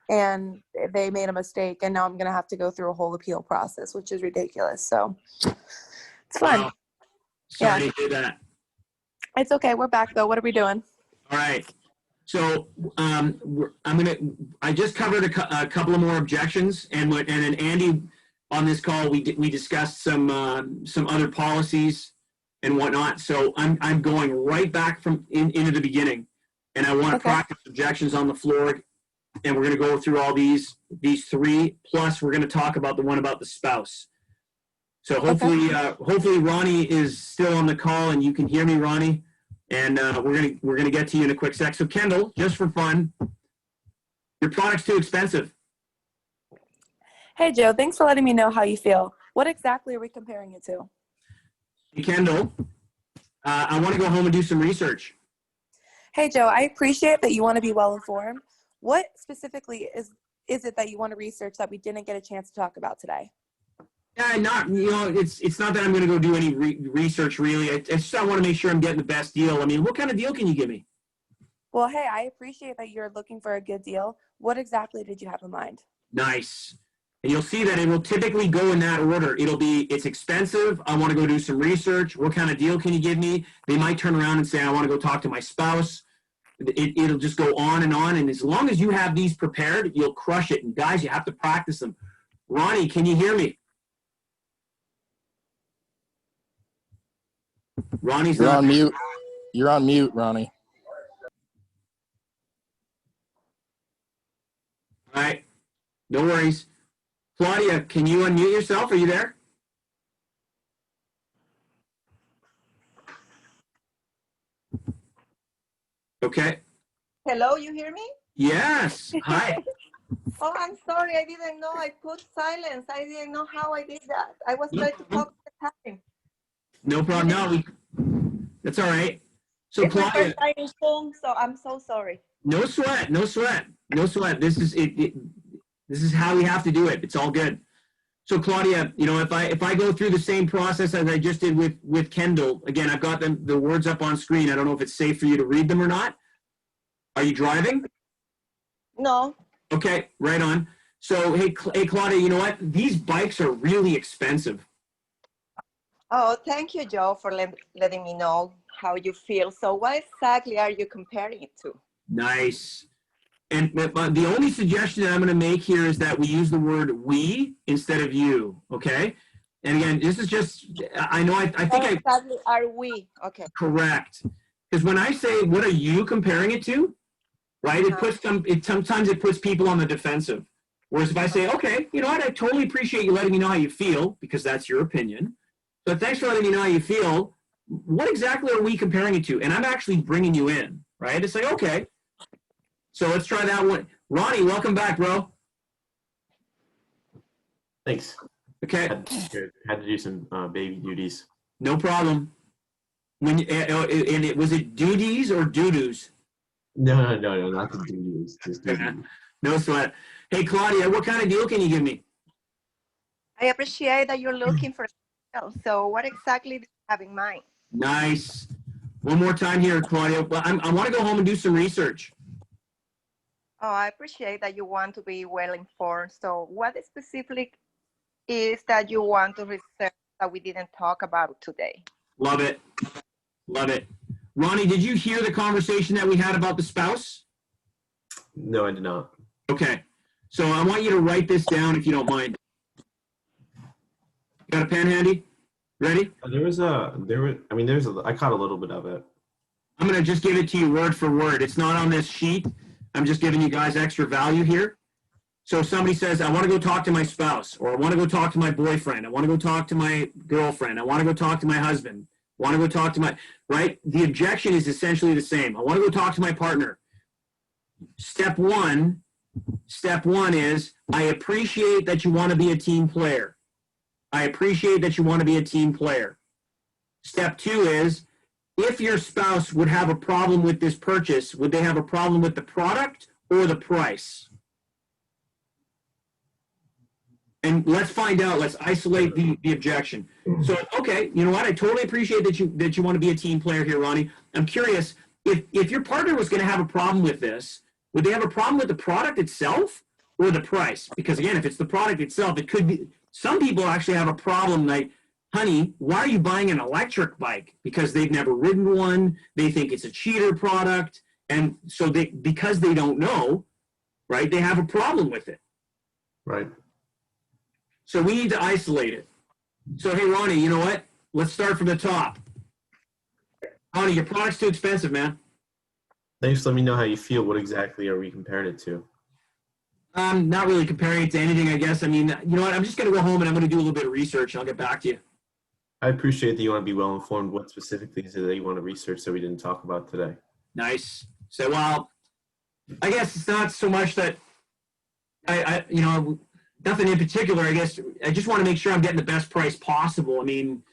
And they made a mistake, and now I'm going to have to go through a whole appeal process, which is ridiculous. So it's fun. Wow. Sorry to hear that. It's okay. We're back though. What are we doing? All right. So I just covered a couple of more objections, and then Andy on this call we discussed some other policies and whatnot. So I'm going right back into the beginning, and I want to practice objections on the floor, and we're going to go through all these 3, plus we're going to talk about the one about the spouse. So hopefully Ronnie is still on the call and you can hear me, Ronnie. And we're gonna get to you in a quick sec. So Kendall, just for fun, your product's too expensive. Hey Joe, thanks for letting me know how you feel. What exactly are we comparing it to? Hey Kendall, I want to go home and do some research. Hey Joe, I appreciate that you want to be well informed. What specifically is it that you want to research that we didn't get a chance to talk about today? Yeah, it's not that I'm going to go do any research really. I want to make sure I'm getting the best deal. I mean, what kind of deal can you give me? Well, hey, I appreciate that you're looking for a good deal. What exactly did you have in mind? Nice. And you'll see that it will typically go in that order. It's expensive. I want to go do some research. What kind of deal can you give me? They might turn around and say, I want to go talk to my spouse. It'll just go on. And as long as you have these prepared, you'll crush it. And guys, you have to practice them. Ronnie, can you hear me? Ronnie's You're on mute. You're on mute, Ronnie. All right. No worries. Claudia, can you unmute yourself? Are you there? Okay. Hello, you hear me? Yes. Hi. Oh, I'm sorry. I didn't know I put silence. I didn't know how I did that. I was trying to talk at the time. No problem. No, that's all right. So It's my Claudia, first time in Zoom, so I'm so sorry. no sweat. No sweat. No sweat. This is it. This is how we have to do it. It's all good. So Claudia, if I go through the same process as I just did with Kendall, again, I've got the words up on screen. I don't know if it's safe for you to read them or not. Are you driving? No. Okay, right on. So hey Claudia, you know what? These bikes are really expensive. Oh, thank you, Joe, for letting me know how you feel. So what exactly are you comparing it to? Nice. And the only suggestion that I'm going to make here is that we use the word we instead of you, okay? And again, this is just, I know, I think What exactly are we? Okay. correct. Because when I say, what are you comparing it to, right? Sometimes it puts people on the defensive. Whereas if I say, okay, you know what, I totally appreciate you letting me know how you feel, because that's your opinion. But thanks for letting me know how you feel. What exactly are we comparing it to? And I'm actually bringing you in, right? It's like, okay. So let's try that one. Ronnie, welcome back, bro. Thanks. Okay. Had to do some baby duties. No problem. And was it duties or doo-doos? No, not the duties. Just duties. No sweat. Hey, Claudia, what kind of deal can you give me? I appreciate that you're looking for a deal. So what exactly do you have in mind? Nice. One more time here, Claudia. Well, I want to go home and do some research. Oh, I appreciate that you want to be well informed. So what specific is that you want to research that we didn't talk about today? Love it. Love it. Ronnie, did you hear the conversation that we had about the spouse? No, I did not. Okay. So I want you to write this down if you don't mind. Got a pen handy? Ready? I caught a little bit of it. I'm going to just give it to you word for word. It's not on this sheet. I'm just giving you guys extra value here. So somebody says, I want to go talk to my spouse, or I want to go talk to my boyfriend. I want to go talk to my girlfriend. I want to go talk to my husband. I want to go talk to my, right? The objection is essentially the same. I want to go talk to my partner. Step one is, I appreciate that you want to be a team player. I appreciate that you want to be a team player. Step two is, if your spouse would have a problem with this purchase, would they have a problem with the product or the price? And let's find out. Let's isolate the objection. So, okay, you know what? I totally appreciate that you want to be a team player here, Ronnie. I'm curious, if your partner was going to have a problem with this, would they have a problem with the product itself or the price? Because again, if it's the product itself, it could be. Some people actually have a problem like, honey, why are you buying an electric bike? Because they've never ridden one. They think it's a cheater product. And so because they don't know, right, they have a problem with it. Right. So we need to isolate it. So, hey, Ronnie, you know what? Let's start from the top. Ronnie, your product's too expensive, man. Thanks for letting me know how you feel. What exactly are we comparing it to? Not really comparing it to anything, I guess. I mean, you know what? I'm just going to go home and I'm going to do a little bit of research and I'll get back to you. I appreciate that you want to be well informed. What specifically is it that you want to research that we didn't talk about today? Nice. So, well, I guess it's not so much that nothing in particular. I guess I just want to make sure I'm getting the best price possible. I mean,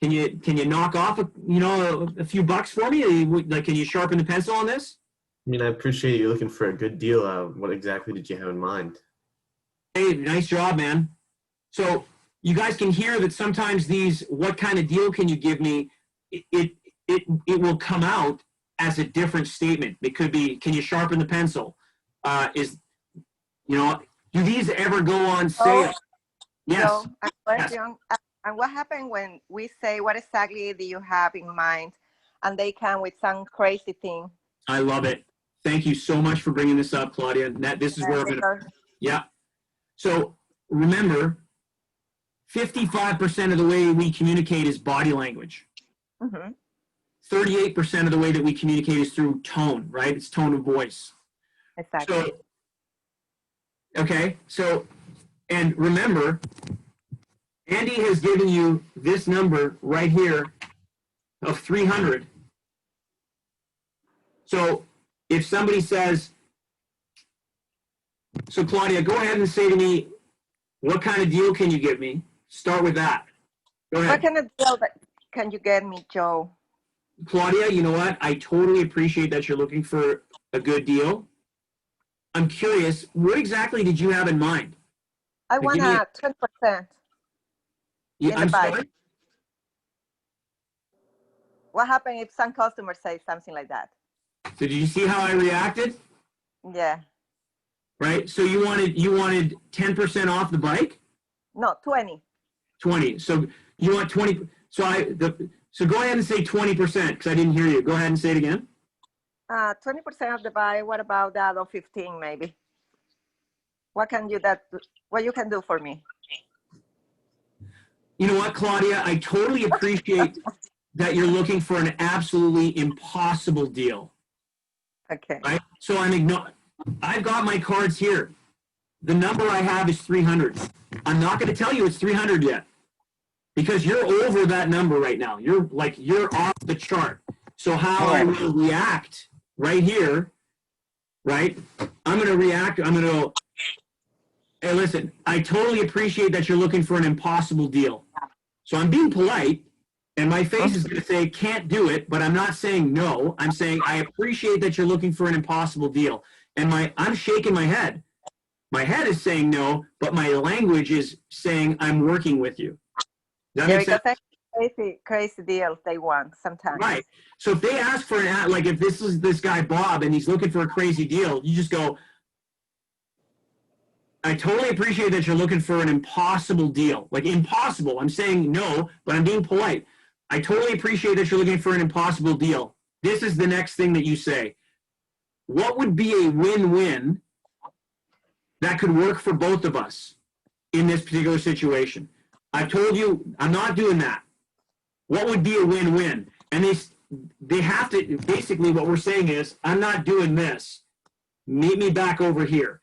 can you knock off a few bucks for me? Like, can you sharpen the pencil on this? I mean, I appreciate you looking for a good deal. What exactly did you have in mind? Hey, nice job, man. So you guys can hear that sometimes what kind of deal can you give me? It will come out as a different statement. It could be, can you sharpen the pencil? Do these ever go on sale? Yes. So, a question. Yes. And what happened when we say, what exactly do you have in mind? And they come with some crazy thing. I love it. Thank you so much for bringing this up, Claudia. This is where I'm going to, yeah. So remember, 55% of the way we communicate is body language. 38% of the way that we communicate is through tone, right? It's tone of voice. Exactly. So, and remember, Andy has given you this number right here of 300. So if somebody says, so Claudia, go ahead and say to me, what kind of deal can you give me? Start with that. Go ahead. What kind of deal can you get me, Joe? Claudia, you know what? I totally appreciate that you're looking for a good deal. I'm curious, what exactly did you have in mind? I want a 10%. Yeah, I'm sorry? What happened if some customer says something like that? So did you see how I reacted? Yeah. Right. So you wanted 10% off the bike? No, 20. 20. So you want 20. So go ahead and say 20% because I didn't hear you. Go ahead and say it again. 20% of the buy. What about the other 15 maybe? What you can do for me? You know what, Claudia? I totally appreciate that you're looking for an absolutely impossible deal. Okay. Right? So I've got my cards here. The number I have is 300. I'm not going to tell you it's 300 yet because you're over that number right now. You're off the chart. So how I will react right here, right? I'm going to react. I'm going to go, hey, listen, I totally appreciate that you're looking for an impossible deal. So I'm being polite, and my face is going to say, can't do it, but I'm not saying no. I'm saying, I appreciate that you're looking for an impossible deal. And I'm shaking my head. My head is saying no, but my language is saying, I'm working with you. Does that make sense? Because crazy deals they want sometimes. Right. So if they ask for like if this is this guy, Bob, and he's looking for a crazy deal, you just go, I totally appreciate that you're looking for an impossible deal. Like impossible. I'm saying no, but I'm being polite. I totally appreciate that you're looking for an impossible deal. This is the next thing that you say. What would be a win-win that could work for both of us in this particular situation? I've told you I'm not doing that. What would be a win-win? And they have to, basically what we're saying is, I'm not doing this. Meet me back over here.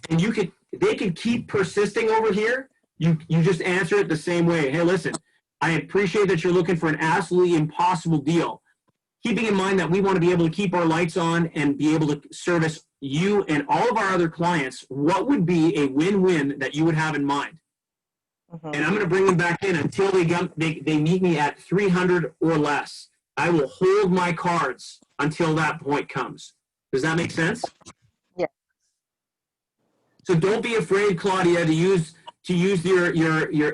And they could keep persisting over here. You just answer it the same way. Hey, listen, I appreciate that you're looking for an absolutely impossible deal. Keeping in mind that we want to be able to keep our lights on and be able to service you and all of our other clients, what would be a win-win that you would have in mind? And I'm going to bring them back in until they meet me at 300 or less. I will hold my cards until that point comes. Does that make sense? Yeah. So don't be afraid, Claudia, to use your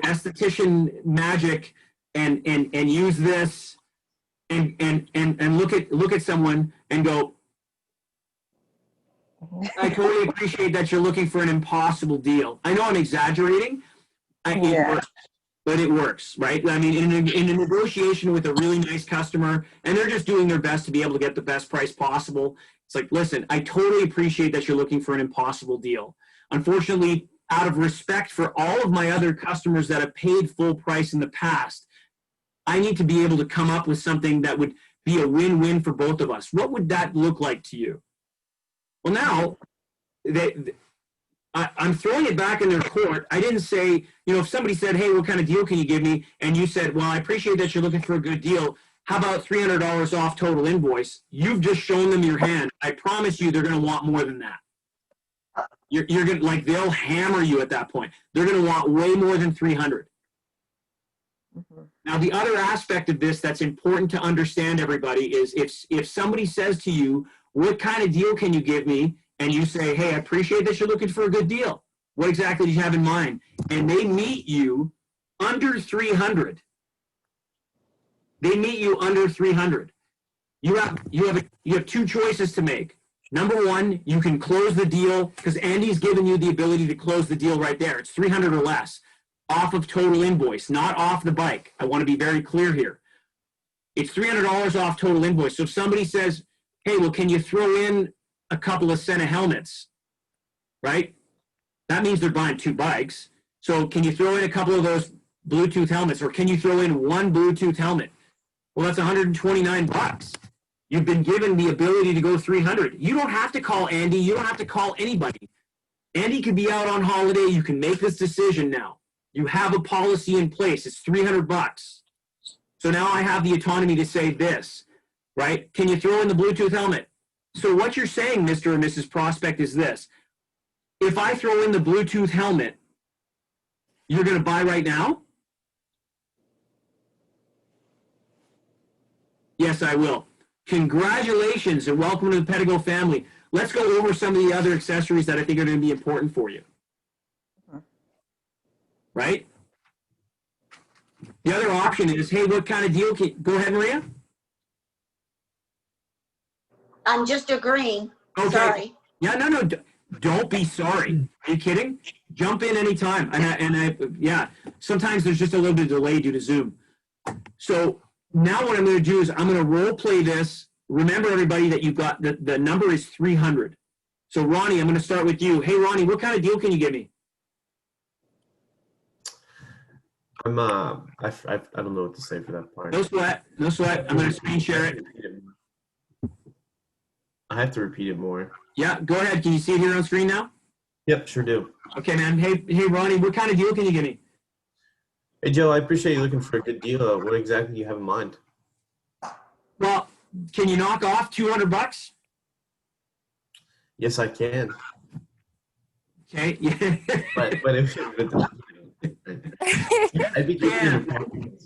esthetician magic and use this and look at someone and go, I totally appreciate that you're looking for an impossible deal. I know I'm exaggerating. It works, but it works, right? I mean, in a negotiation with a really nice customer, and they're just doing their best to be able to get the best price possible, it's like, listen, I totally appreciate that you're looking for an impossible deal. Unfortunately, out of respect for all of my other customers that have paid full price in the past, I need to be able to come up with something that would be a win-win for both of us. What would that look like to you? Well, now, I'm throwing it back in their court. I didn't say, if somebody said, hey, what kind of deal can you give me? And you said, well, I appreciate that you're looking for a good deal. How about $300 off total invoice? You've just shown them your hand. I promise you they're going to want more than that. You're going to, like, they'll hammer you at that point. They're going to want way more than 300. Now, the other aspect of this that's important to understand, everybody, is if somebody says to you, what kind of deal can you give me? And you say, hey, I appreciate that you're looking for a good deal. What exactly do you have in mind? And they meet you under 300. They meet you under 300. You have two choices to make. Number one, you can close the deal because Andy's given you the ability to close the deal right there. It's 300 or less off of total invoice, not off the bike. I want to be very clear here. It's $300 off total invoice. So if somebody says, hey, well, can you throw in a couple of Sena helmets, right? That means they're buying two bikes. So can you throw in a couple of those Bluetooth helmets, or can you throw in one Bluetooth helmet? Well, that's $129. You've been given the ability to go 300. You don't have to call Andy. You don't have to call anybody. Andy could be out on holiday. You can make this decision now. You have a policy in place. It's $300. So now I have the autonomy to say this, right? Can you throw in the Bluetooth helmet? So what you're saying, Mr. or Mrs. Prospect, is this. If I throw in the Bluetooth helmet, you're going to buy right now? Yes, I will. Congratulations and welcome to the Pedego family. Let's go over some of the other accessories that I think are going to be important for you. Right? The other option is, hey, what kind of deal go ahead, Maria? I'm just agreeing. Okay. Sorry. Yeah, no, don't be sorry. Are you kidding? Jump in anytime. Yeah, sometimes there's just a little bit of delay due to Zoom. So now what I'm going to do is I'm going to role play this remember everybody that you've got, the number is 300. So Ronnie, I'm going to start with you. Hey, Ronnie, what kind of deal can you give me? I don't know what to say for that part. No sweat. No sweat. I'm going to screen share it. I have to repeat it more. Yeah, go ahead. Can you see it here on screen now? Yep, sure do. Okay, man. Hey, Ronnie, what kind of deal can you give me? Hey, Joe, I appreciate you looking for a good deal. What exactly do you have in mind? Well, can you knock off $200? Yes, I can. Okay. Yeah. But I think you can.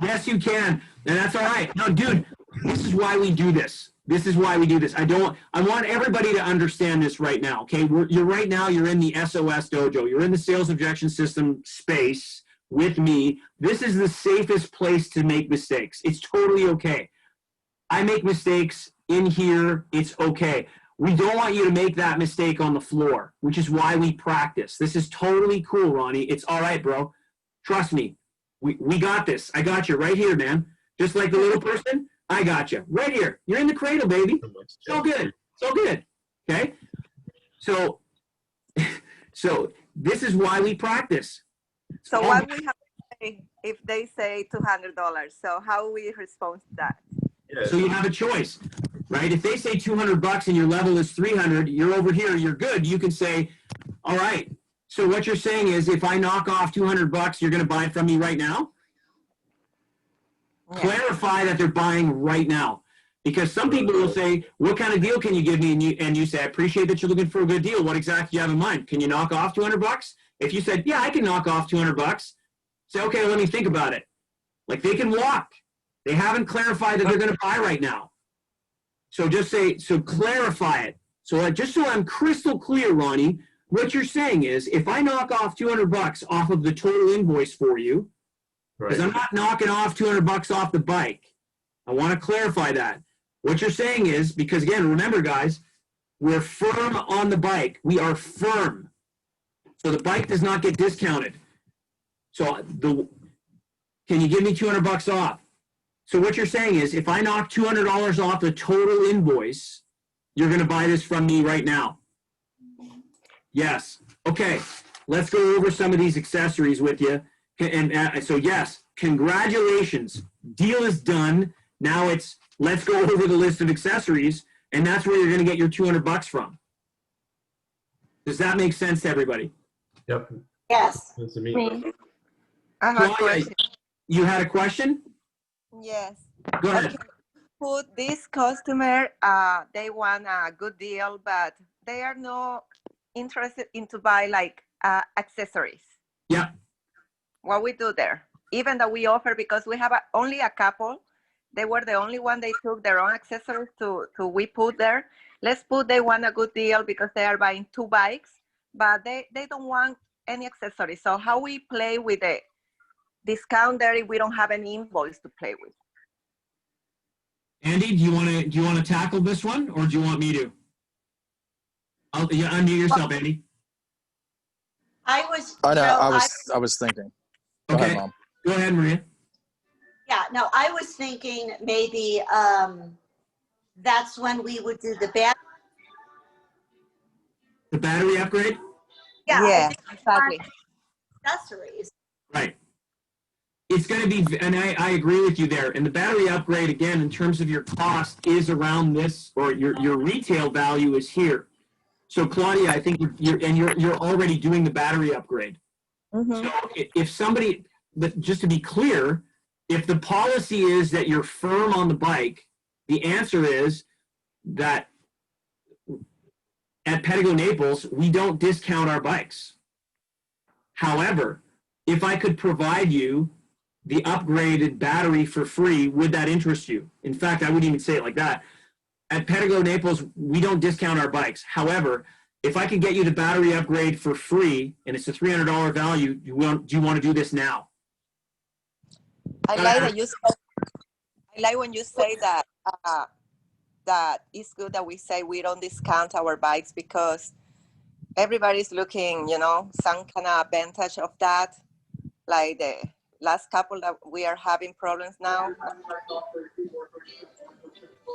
Yes, you can. And that's all right. No, dude, this is why we do this. This is why we do this. I want everybody to understand this right now. Okay. You're in the S.O.S dojo. You're in the sales objection system space with me. This is the safest place to make mistakes. It's totally okay. I make mistakes in here. It's okay. We don't want you to make that mistake on the floor, which is why we practice. This is totally cool, Ronnie. It's all right, bro. Trust me. We got this. I got you right here, man. Just like the little person, I got you right here. You're in the cradle, baby. It's all good. It's all good. Okay? So this is why we practice. So what we have to say if they say $200? So how we respond to that? So you have a choice, right? If they say $200 and your level is 300, you're over here, you're good. You can say, all right. So what you're saying is if I knock off $200, you're going to buy it from me right now? Yeah. Clarify that they're buying right now. Because some people will say, what kind of deal can you give me? And you say, I appreciate that you're looking for a good deal. What exactly do you have in mind? Can you knock off $200? If you said, yeah, I can knock off $200, say, okay, let me think about it. Like they can walk. They haven't clarified that they're going to buy right now. So just say, so clarify it. So just so I'm crystal clear, Ronnie, what you're saying is if I knock off $200 off of the total invoice for you, because I'm not knocking off $200 off the bike. I want to clarify that. What you're saying is, because again, remember guys, we're firm on the bike. We are firm. So the bike does not get discounted. So can you give me $200 off? So what you're saying is if I knock $200 off the total invoice, you're going to buy this from me right now. Yes. Okay. Let's go over some of these accessories with you. And so yes, congratulations. Deal is done. Now let's go over the list of accessories, and that's where you're going to get your $200 from. Does that make sense to everybody? Yep. Yes. Me. I have a question. You had a question? Yes. Go ahead. Okay. Put this customer, they want a good deal, but they are not interested in to buy like accessories. Yeah. What we do there, even though we offer, because we have only a couple, they were the only one they took their own accessories to we put there. Let's put they want a good deal because they are buying 2 bikes, but they don't want any accessories. So how we play with the discount there if we don't have any invoice to play with? Andy, do you want to tackle this one, or do you want me to? Unmute yourself, Andy. I was thinking. Okay. Go ahead, Mom. Go ahead, Maria. Yeah, no, I was thinking maybe that's when we would do the battery upgrade? Yeah, exactly. Accessories. Right. It's going to be, and I agree with you there. And the battery upgrade, again, in terms of your cost, is around this, or your retail value is here. So Claudia, I think you're already doing the battery upgrade. Mm-hmm. So if somebody, but just to be clear, if the policy is that you're firm on the bike, the answer is that at Pedego Naples, we don't discount our bikes. However, if I could provide you the upgraded battery for free, would that interest you? In fact, I wouldn't even say it like that. At Pedego Naples, we don't discount our bikes. However, if I could get you the battery upgrade for free, and it's a $300 value, do you want to do this now? I like that you say, I like when you say that that it's good that we say we don't discount our bikes, because everybody's looking, some kind of advantage of that. Like the last couple that we are having problems now.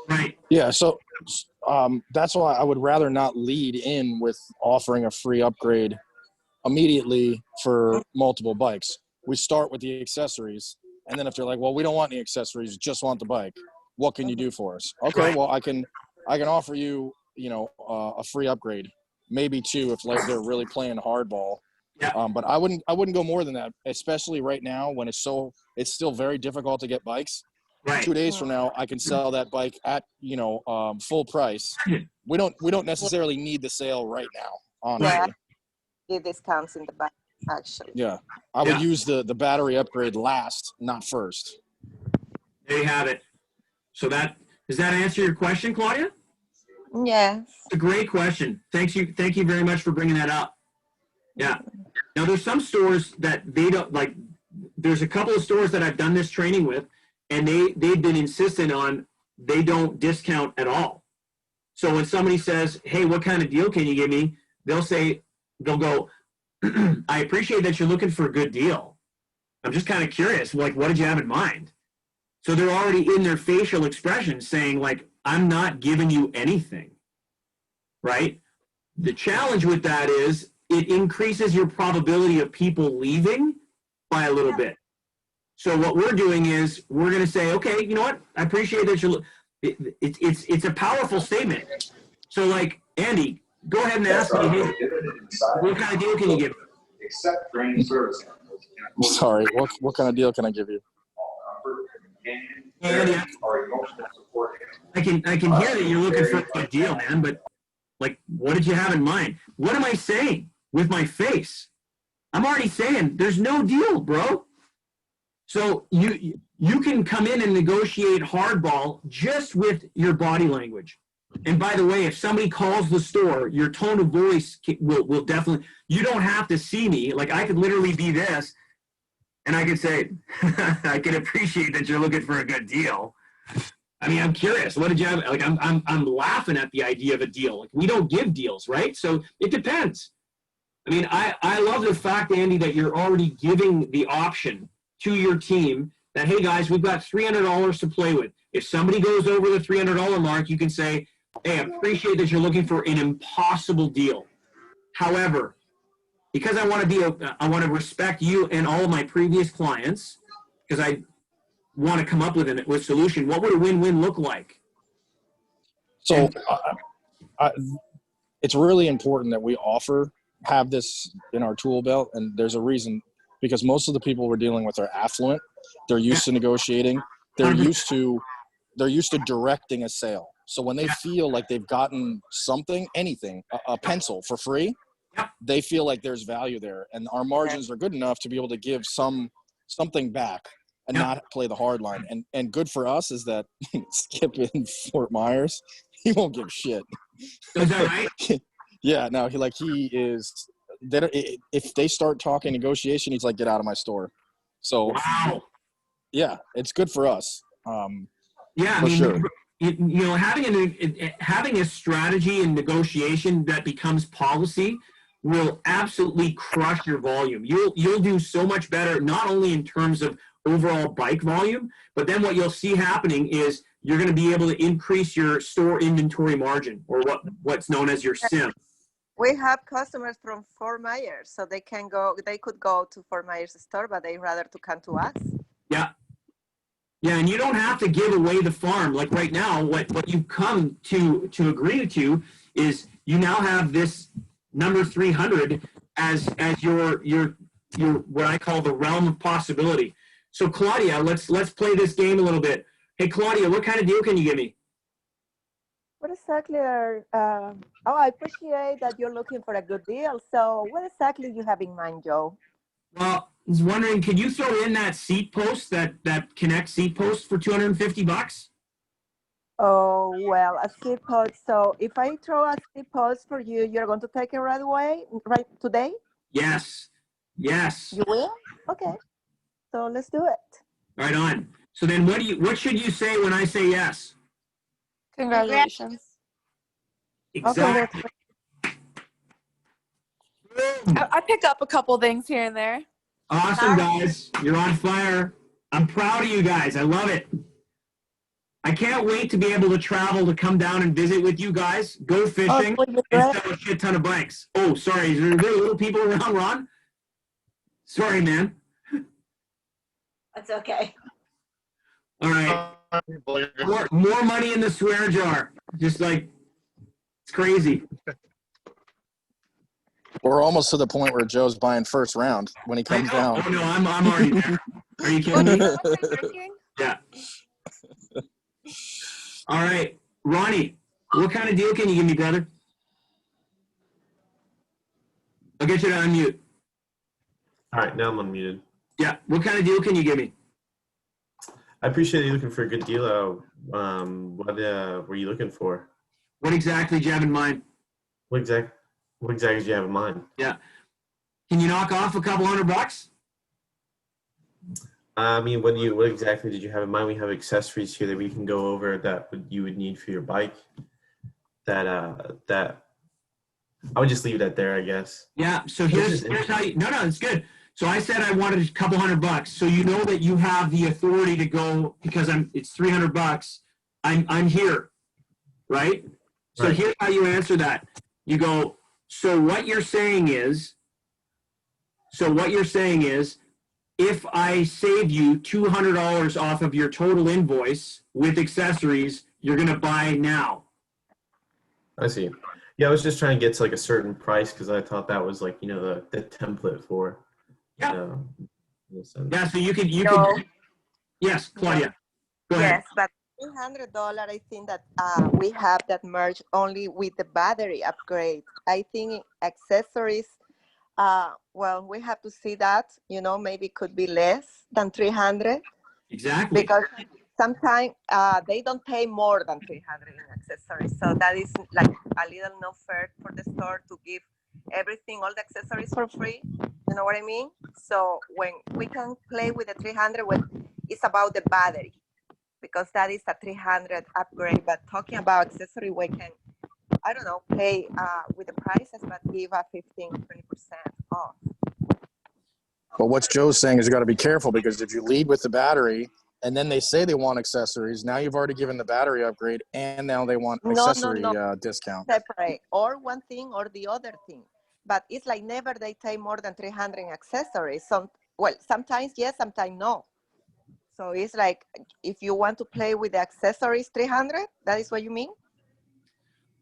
Right. Yeah, so that's why I would rather not lead in with offering a free upgrade immediately for multiple bikes. We start with the accessories, and then if they're like, well, we don't want any accessories, just want the bike, what can you do for us? Okay, Right. well, I can offer you, a free upgrade, maybe two if like they're really playing hardball. Yeah. But I wouldn't go more than that, especially right now when it's still very difficult to get bikes. Right. 2 days from now, I can sell that bike at full price. We don't necessarily need the sale right now, honestly. The discounts in the back, actually. Yeah, I would use the battery upgrade last, not first. There you have it. So does that answer your question, Claudia? Yes. It's a great question. Thank you very much for bringing that up. Yeah. Now there's some stores that they don't like. There's a couple of stores that I've done this training with, and they've been insistent on they don't discount at all. So when somebody says, "Hey, what kind of deal can you give me?" They'll go, "I appreciate that you're looking for a good deal. I'm just kind of curious, like, what did you have in mind?" So they're already in their facial expression saying, like, I'm not giving you anything, right? The challenge with that is it increases your probability of people leaving by a little bit. So what we're doing is we're going to say, okay, you know what? I appreciate that you're. It's a powerful statement. So like Andy, go ahead and ask me, hey, what kind of deal can you give? Except training service. Sorry, what kind of deal can I give you? Andy, I can hear that you're looking for a good deal, man. But like, what did you have in mind? What am I saying with my face? I'm already saying there's no deal, bro. So you can come in and negotiate hardball just with your body language. And by the way, if somebody calls the store, your tone of voice will definitely, you don't have to see me. Like I could literally be this and I could say, I can appreciate that you're looking for a good deal. I mean, I'm curious. What did you have? Like, I'm laughing at the idea of a deal. Like, we don't give deals, right? So it depends. I mean, I love the fact, Andy, that you're already giving the option to your team that, hey, guys, we've got $300 to play with. If somebody goes over the $300 mark, you can say, hey, I appreciate that you're looking for an impossible deal. However, because I want to respect you and all of my previous clients, because I want to come up with a solution. What would a win-win look like? So it's really important that we have this in our tool belt, and there's a reason, because most of the people we're dealing with are affluent. They're used to negotiating. They're used to directing a sale. So when they feel like they've gotten something, anything, a pencil for free, they feel like there's value there, and our margins are good enough to be able to give something back and not play the hard line. And good for us is that Skip in Fort Myers, he won't give shit. Is that right? Yeah, no, he is. If they start talking negotiation, he's like, get out of my store. So, wow. Yeah, it's good for us. Yeah, for sure. Having a strategy in negotiation that becomes policy will absolutely crush your volume. You'll do so much better, not only in terms of overall bike volume, but then what you'll see happening is you're going to be able to increase your store inventory margin, or what's known as your SIM. We have customers from Fort Myers, so they could go to Fort Myers store, but they rather to come to us. Yeah. Yeah, and you don't have to give away the farm. Like right now, what you've come to agree to is you now have this number 300 as your what I call the realm of possibility. So Claudia, let's play this game a little bit. Hey Claudia, what kind of deal can you give me? What exactly I appreciate that you're looking for a good deal. So what exactly you have in mind, Joe? Well, I was wondering, could you throw in that seat post, that Connect seat post for $250? Oh, well, a seat post. So if I throw a seat post for you, you're going to take it right away, right today? Yes. Yes. You will? Okay. So let's do it. Right on. So then what should you say when I say yes? Congratulations. Exactly. I pick up a couple things here and there. Awesome, guys. You're on fire. I'm proud of you guys. I love it. I can't wait to be able to travel to come down and visit with you guys, go fishing, Oh, and sell a shit ton of bikes. Oh, sorry. Is there little people around, Ron? Sorry, man. That's okay. All right. More money in the swear jar. Just like, it's crazy. We're almost to the point where Joe's buying first round when he comes down. Oh, no, I'm already there. Are you kidding me? Yeah. All right. Ronnie, what kind of deal can you give me, brother? I'll get you to unmute. All right, now I'm unmuted. Yeah. What kind of deal can you give me? I appreciate you looking for a good deal. What were you looking for? What exactly do you have in mind? What exactly do you have in mind? Yeah. Can you knock off a couple $100? I mean, what exactly did you have in mind? We have accessories here that we can go over that you would need for your bike. That I would just leave that there, I guess. Yeah. So here's how you. No, it's good. So I said I wanted a couple $100, so you know that you have the authority to go because it's $300. I'm here, right? So Right. Here's how you answer that. You go. So what you're saying is, if I save you $200 off of your total invoice with accessories, you're gonna buy now. I see. Yeah, I was just trying to get to like a certain price because I thought that was like, the template for. Yeah. This Yeah. So you could. No. Yes, Claudia. Go ahead. Yes, but $300, I think that we have that merge only with the battery upgrade. I think accessories, well, we have to see that, maybe it could be less than 300 Exactly. because sometimes they don't pay more than 300 in accessories. So that is like a little not fair for the store to give everything, all the accessories for free. You know what I mean? So when we can play with the 300, it's about the battery, because that is a 300 upgrade. But talking about accessory, we can, I don't know, play with the prices, but give a 15-20% off. But what Joe's saying is you got to be careful, because if you lead with the battery and then they say they want accessories, now you've already given the battery upgrade and now they want accessory discount. Separate, or one thing or the other thing. But it's like never they take more than 300 in accessories. Sometimes yes, sometimes no. So it's like, if you want to play with the accessories, 300, that is what you mean?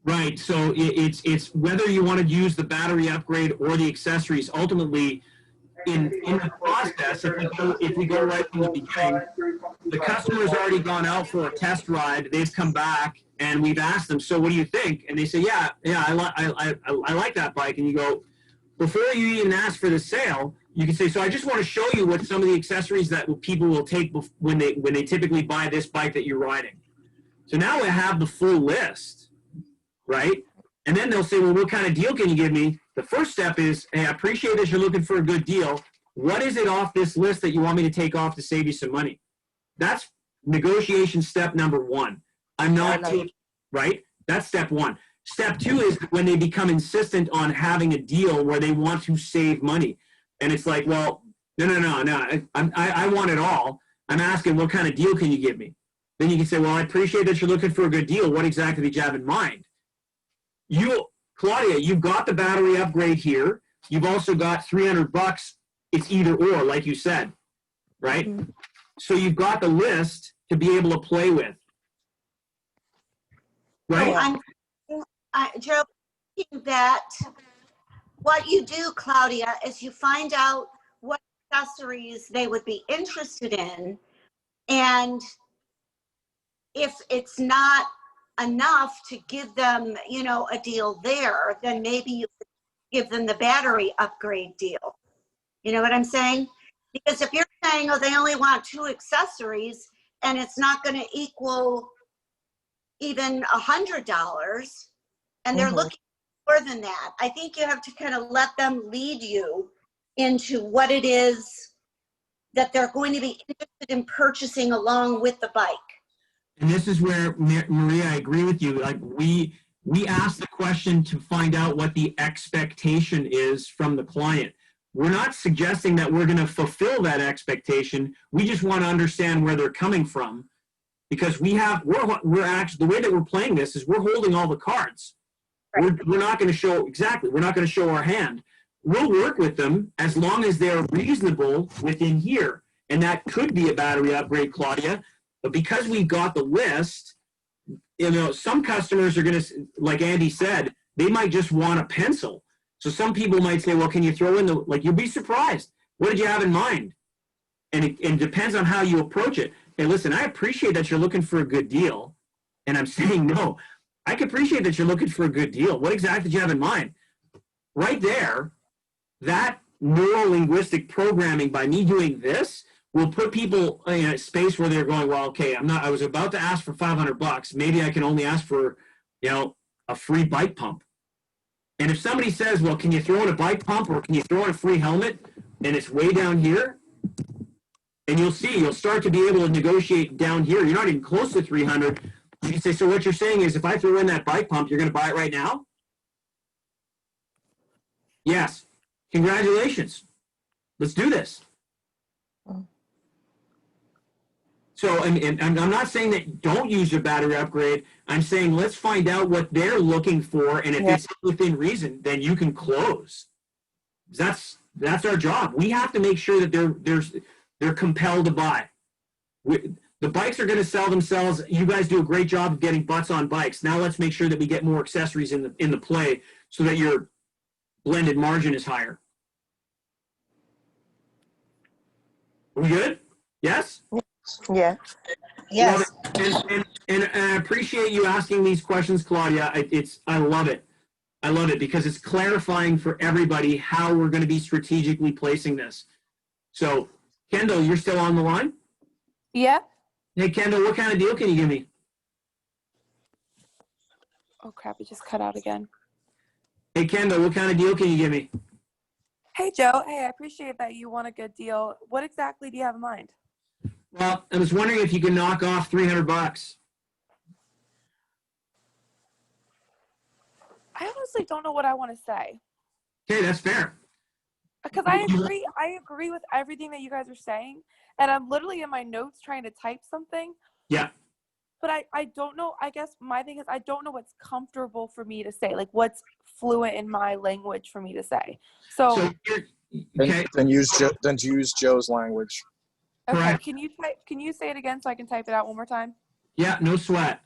Right. So it's whether you want to use the battery upgrade or the accessories. Ultimately, in the process, if we go right from the beginning, the customer's already gone out for a test ride. They've come back and we've asked them, so what do you think? And they say, yeah, I like that bike. And you go, before you even ask for the sale, you can say, so I just want to show you what some of the accessories that people will take when they typically buy this bike that you're riding. So now we have the full list, right? And then they'll say, well, what kind of deal can you give me? The first step is, hey, I appreciate that you're looking for a good deal. What is it off this list that you want me to take off to save you some money? That's negotiation step number one. I'm not taking, right? That's step one. Step two is when they become insistent on having a deal where they want to save money. And it's like, well, no. I want it all. I'm asking, what kind of deal can you give me? Then you can say, well, I appreciate that you're looking for a good deal. What exactly did you have in mind? Claudia, you've got the battery upgrade here. You've also got $300. It's either or, like you said, right? Mm-hmm. So you've got the list to be able to play with, right? Joe, that what you do, Claudia, is you find out what accessories they would be interested in, and if it's not enough to give them, a deal there, then maybe you could give them the battery upgrade deal. You know what I'm saying? Because if you're saying, oh, they only want 2 accessories and it's not going to equal even $100, and they're looking for more than that, I think you have to kind of let them lead you into what it is that they're going to be interested in purchasing along with the bike. And this is where, Maria, I agree with you. Like we ask the question to find out what the expectation is from the client. We're not suggesting that we're going to fulfill that expectation. We just want to understand where they're coming from. because we're actually, the way that we're playing this is we're holding all the cards. Right. We're not going to show, exactly, we're not going to show our hand. We'll work with them as long as they're reasonable within here. And that could be a battery upgrade, Claudia. But because we've got the list, you know, some customers are going to, like Andy said, they might just want a pencil. So some people might say, well, can you throw in the, like, you'll be surprised. What did you have in mind? And it depends on how you approach it. Hey, listen, I appreciate that you're looking for a good deal. And I'm saying, no, I can appreciate that you're looking for a good deal. What exactly did you have in mind? Right there, that neuro-linguistic programming by me doing this will put people in a space where they're going, well, okay, I was about to ask for $500. Maybe I can only ask for, you know, a free bike pump. And if somebody says, well, can you throw in a bike pump or can you throw in a free helmet, and it's way down here, and you'll start to be able to negotiate down here. You're not even close to 300. You can say, so what you're saying is if I throw in that bike pump, you're going to buy it right now? Yes. Congratulations. Let's do this. So, and I'm not saying that don't use your battery upgrade. I'm saying let's find out what they're looking for, and if it's within reason, then you can close. That's our job. We have to make sure that they're compelled to buy. The bikes are going to sell themselves. You guys do a great job of getting butts on bikes. Now let's make sure that we get more accessories in the play so that your blended margin is higher. Are we good? Yes? Yeah. Yes. And I appreciate you asking these questions, Claudia. I love it. I love it because it's clarifying for everybody how we're going to be strategically placing this. So, Kendall, you're still on the line? Yeah. Hey, Kendall, what kind of deal can you give me? Oh, crap. It just cut out again. Hey, Kendall, what kind of deal can you give me? Hey, Joe. Hey, I appreciate that you want a good deal. What exactly do you have in mind? Well, I was wondering if you can knock off $300. I honestly don't know what I want to say. Okay, that's fair. Because I agree with everything that you guys are saying, and I'm literally in my notes trying to type something. Yeah. But I don't know. I guess my thing is I don't know what's comfortable for me to say, like what's fluent in my language for me to say. So okay. Then use Joe's language. Okay, Correct. can you say it again so I can type it out one more time? Yeah, no sweat.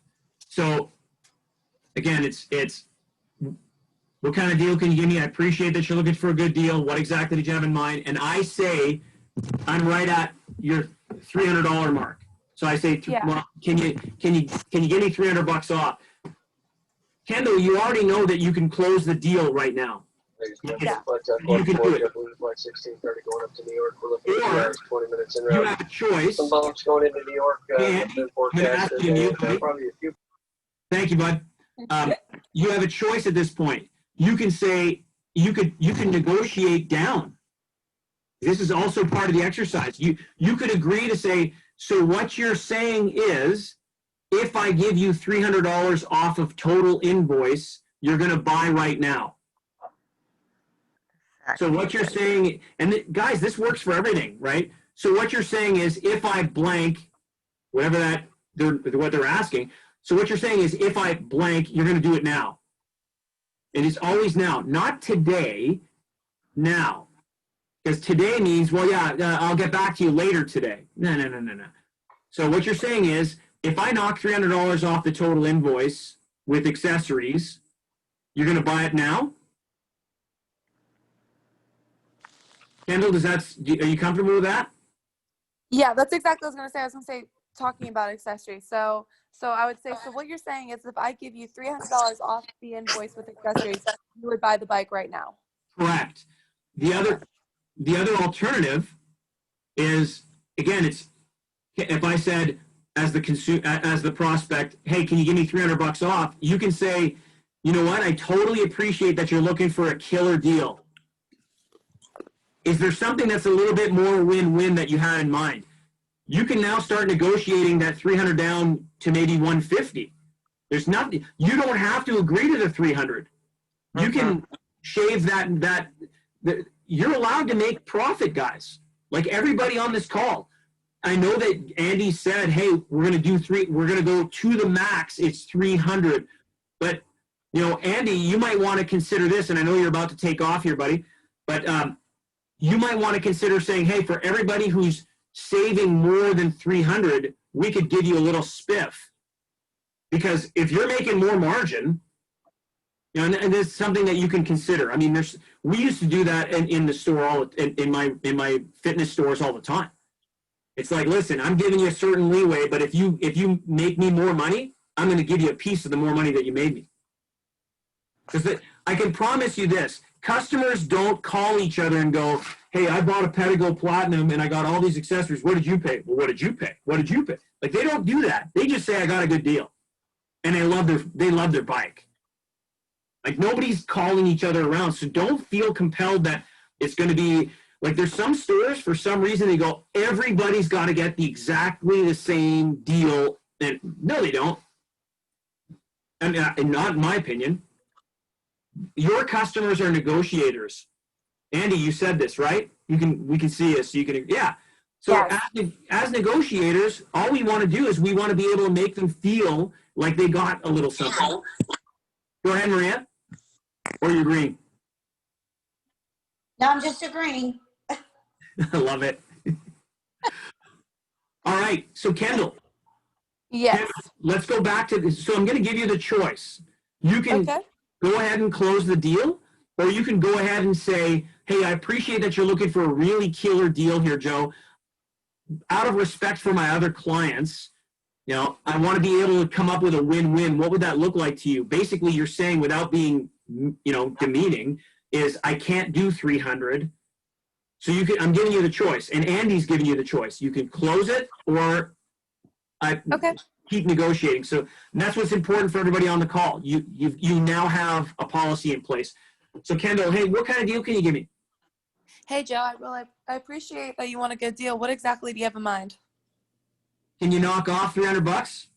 So again, it's what kind of deal can you give me? I appreciate that you're looking for a good deal. What exactly did you have in mind? And I say I'm right at your $300 mark. So I say, well, can you give me $300 off? Kendall, you already know that you can close the deal right now. Yeah. You can do it. Flight 1630 going up to New York. We're looking at 2 hours, 20 minutes in You route. have a choice. Some bumps going into New York. I'm gonna ask you to mute me. Probably a few. Thank you, bud. You have a choice at this point. You can say you can negotiate down. This is also part of the exercise. You could agree to say, so what you're saying is, if I give you $300 off of total invoice, you're going to buy right now. So what you're saying, and guys, this works for everything, right? So what you're saying is, if I blank, whatever what they're asking. So what you're saying is, if I blank, you're going to do it now. And it's always now, not today, now. Because today means, well, yeah, I'll get back to you later today. No. So what you're saying is, if I knock $300 off the total invoice with accessories, you're going to buy it now? Kendall, are you comfortable with that? Yeah, that's exactly what I was going to say. I was going to say, talking about accessories. So I would say, so what you're saying is if I give you $300 off the invoice with accessories, you would buy the bike right now. Correct. The other alternative is, again, it's if I said as the prospect, hey, can you give me $300 off? You can say, you know what? I totally appreciate that you're looking for a killer deal. Is there something that's a little bit more win-win that you had in mind? You can now start negotiating that $300 down to maybe $150. There's nothing. You don't have to agree to the $300. You can shave that. You're allowed to make profit, guys. Like everybody on this call, I know that Andy said, hey, we're going to go to the max. It's 300. But, you know, Andy, you might want to consider this, and I know you're about to take off here, buddy, but you might want to consider saying, hey, for everybody who's saving more than 300, we could give you a little spiff. Because if you're making more margin, you know, and this is something that you can consider. I mean, we used to do that in the store in my fitness stores all the time. It's like, listen, I'm giving you a certain leeway, but if you make me more money, I'm going to give you a piece of the more money that you made me. Because I can promise you this: customers don't call each other and go, "Hey, I bought a Pedego Platinum and I got all these accessories. What did you pay?" Well, what did you pay? What did you pay? Like, they don't do that. They just say, "I got a good deal," and they love their bike. Like, nobody's calling each other around, so don't feel compelled that it's going to be like, there's some stores, for some reason, they go, everybody's got to get exactly the same deal. And no, they don't. I mean, not in my opinion. Your customers are negotiators. Andy, you said this, right? We can see this. Yeah. So yes. As negotiators, all we want to do is we want to be able to make them feel like they got a little something. Go ahead, Maria. Or you agree? No, I'm just agreeing. I love it. All right. So Kendall. Yes. Kendall, let's go back to this. So I'm going to give you the choice. You can go ahead and close the deal, or you can go ahead and say, hey, I appreciate that you're looking for a really killer deal here, Joe. Out of respect for my other clients, you know, I want to be able to come up with a win-win. What would that look like to you? Basically, you're saying, without being, you know, demeaning, is I can't do 300. So I'm giving you the choice, and Andy's giving you the choice. You can close it, or keep negotiating. So that's what's important for everybody on the call. You now have a policy in place. So Kendall, hey, what kind of deal can you give me? Hey Joe, I appreciate that you want a good deal. What exactly do you have in mind? Can you knock off $300?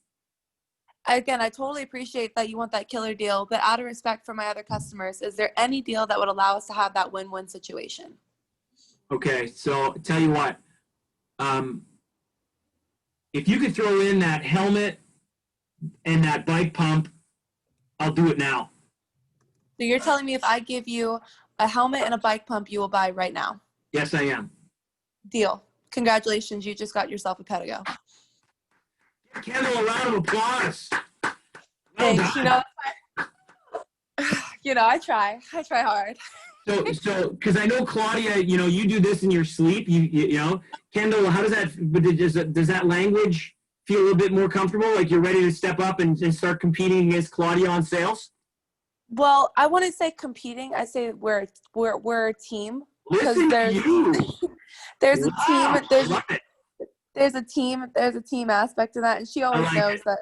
Again, I totally appreciate that you want that killer deal, but out of respect for my other customers, is there any deal that would allow us to have that win-win situation? Okay, so tell you what, if you could throw in that helmet and that bike pump, I'll do it now. So you're telling me if I give you a helmet and a bike pump, you will buy right now? Yes, I am. Deal. Congratulations, you just got yourself a Pedego. Kendall, a round of applause. Thanks. You know, I try hard. So, because I know Claudia, you know, you do this in your sleep. You know, Kendall, how does that? Does that language feel a little bit more comfortable? Like you're ready to step up and start competing against Claudia on sales? Well, I wouldn't say competing. I say we're a team. Listen to you. There's a team. There's a team aspect to that, and she always knows that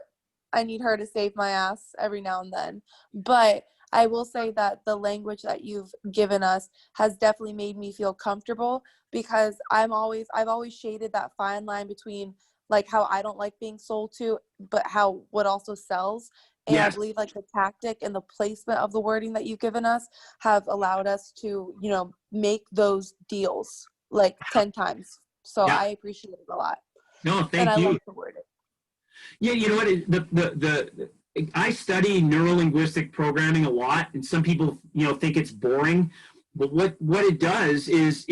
I need her to save my ass every now and then. But I will say that the language that you've given us has definitely made me feel comfortable, because I've always shaded that fine line between like how I don't like being sold to, but what also sells. And yes. I believe like the tactic and the placement of the wording that you've given us have allowed us to, you know, make those deals like 10 times. So yeah. I appreciate it a lot. No, thank you. And I love the wording. Yeah, you know what? I study neurolinguistic programming a lot, and some people, you know, think it's boring. But what it does is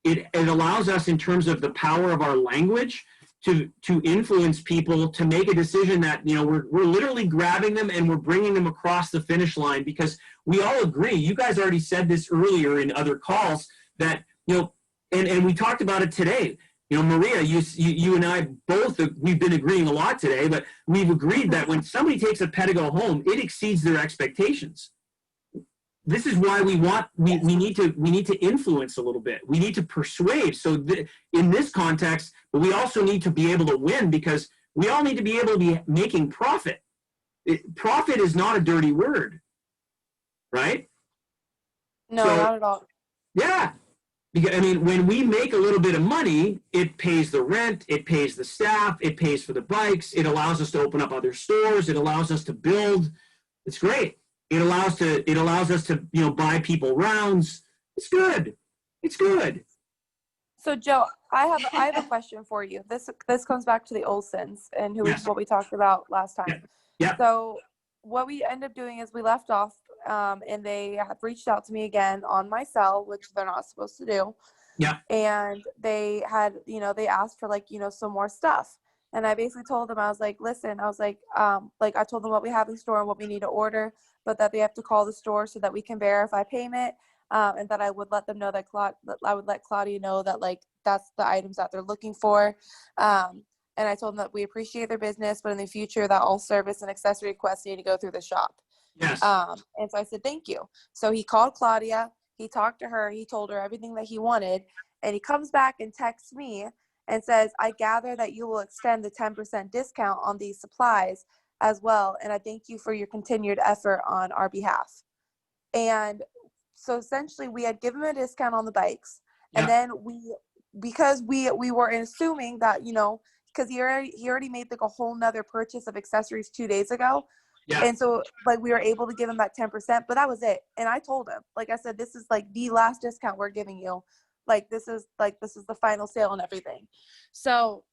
it allows us, in terms of the power of our language, to influence people to make a decision that, you know, we're literally grabbing them and we're bringing them across the finish line, because we all agree. You guys already said this earlier in other calls that, you know, and we talked about it today. You know, Maria, you and I both, we've been agreeing a lot today, but we've agreed that when somebody takes a Pedego home, it exceeds their expectations. This is why we need to influence a little bit. We need to persuade. So in this context, but we also need to be able to win, because we all need to be able to be making profit. Profit is not a dirty word, right? No, not at all. Yeah. Because, I mean, when we make a little bit of money, it pays the rent, it pays the staff, it pays for the bikes, it allows us to open up other stores, it allows us to build. It's great. It allows us to, you know, buy people rounds. It's good. It's good. So Joe, I have a question for you. This comes back to the Olsons and what we talked about last time. Yeah. So what we end up doing is we left off, and they have reached out to me again on my cell, which they're not supposed to do. Yeah. And they had, they asked for some more stuff. And I basically told them, I was like, listen, I was like, I told them what we have in store and what we need to order, but that they have to call the store so that we can verify payment. And that I would let them know that I would let Claudia know that that's the items that they're looking for. And I told them that we appreciate their business, but in the future that all service and accessory requests need to go through the shop. Yes. And so I said, thank you. So he called Claudia, he talked to her, he told her everything that he wanted. And he comes back and texts me and says, I gather that you will extend the 10% discount on these supplies as well. And I thank you for your continued effort on our behalf. And so essentially we had given him a discount on the bikes. And then because we were assuming that, because he already made a whole nother purchase of accessories 2 days ago. Yeah. And so we were able to give him that 10%, but that was it. And I told him, I said, this is the last discount we're giving you. This is the final sale and everything. So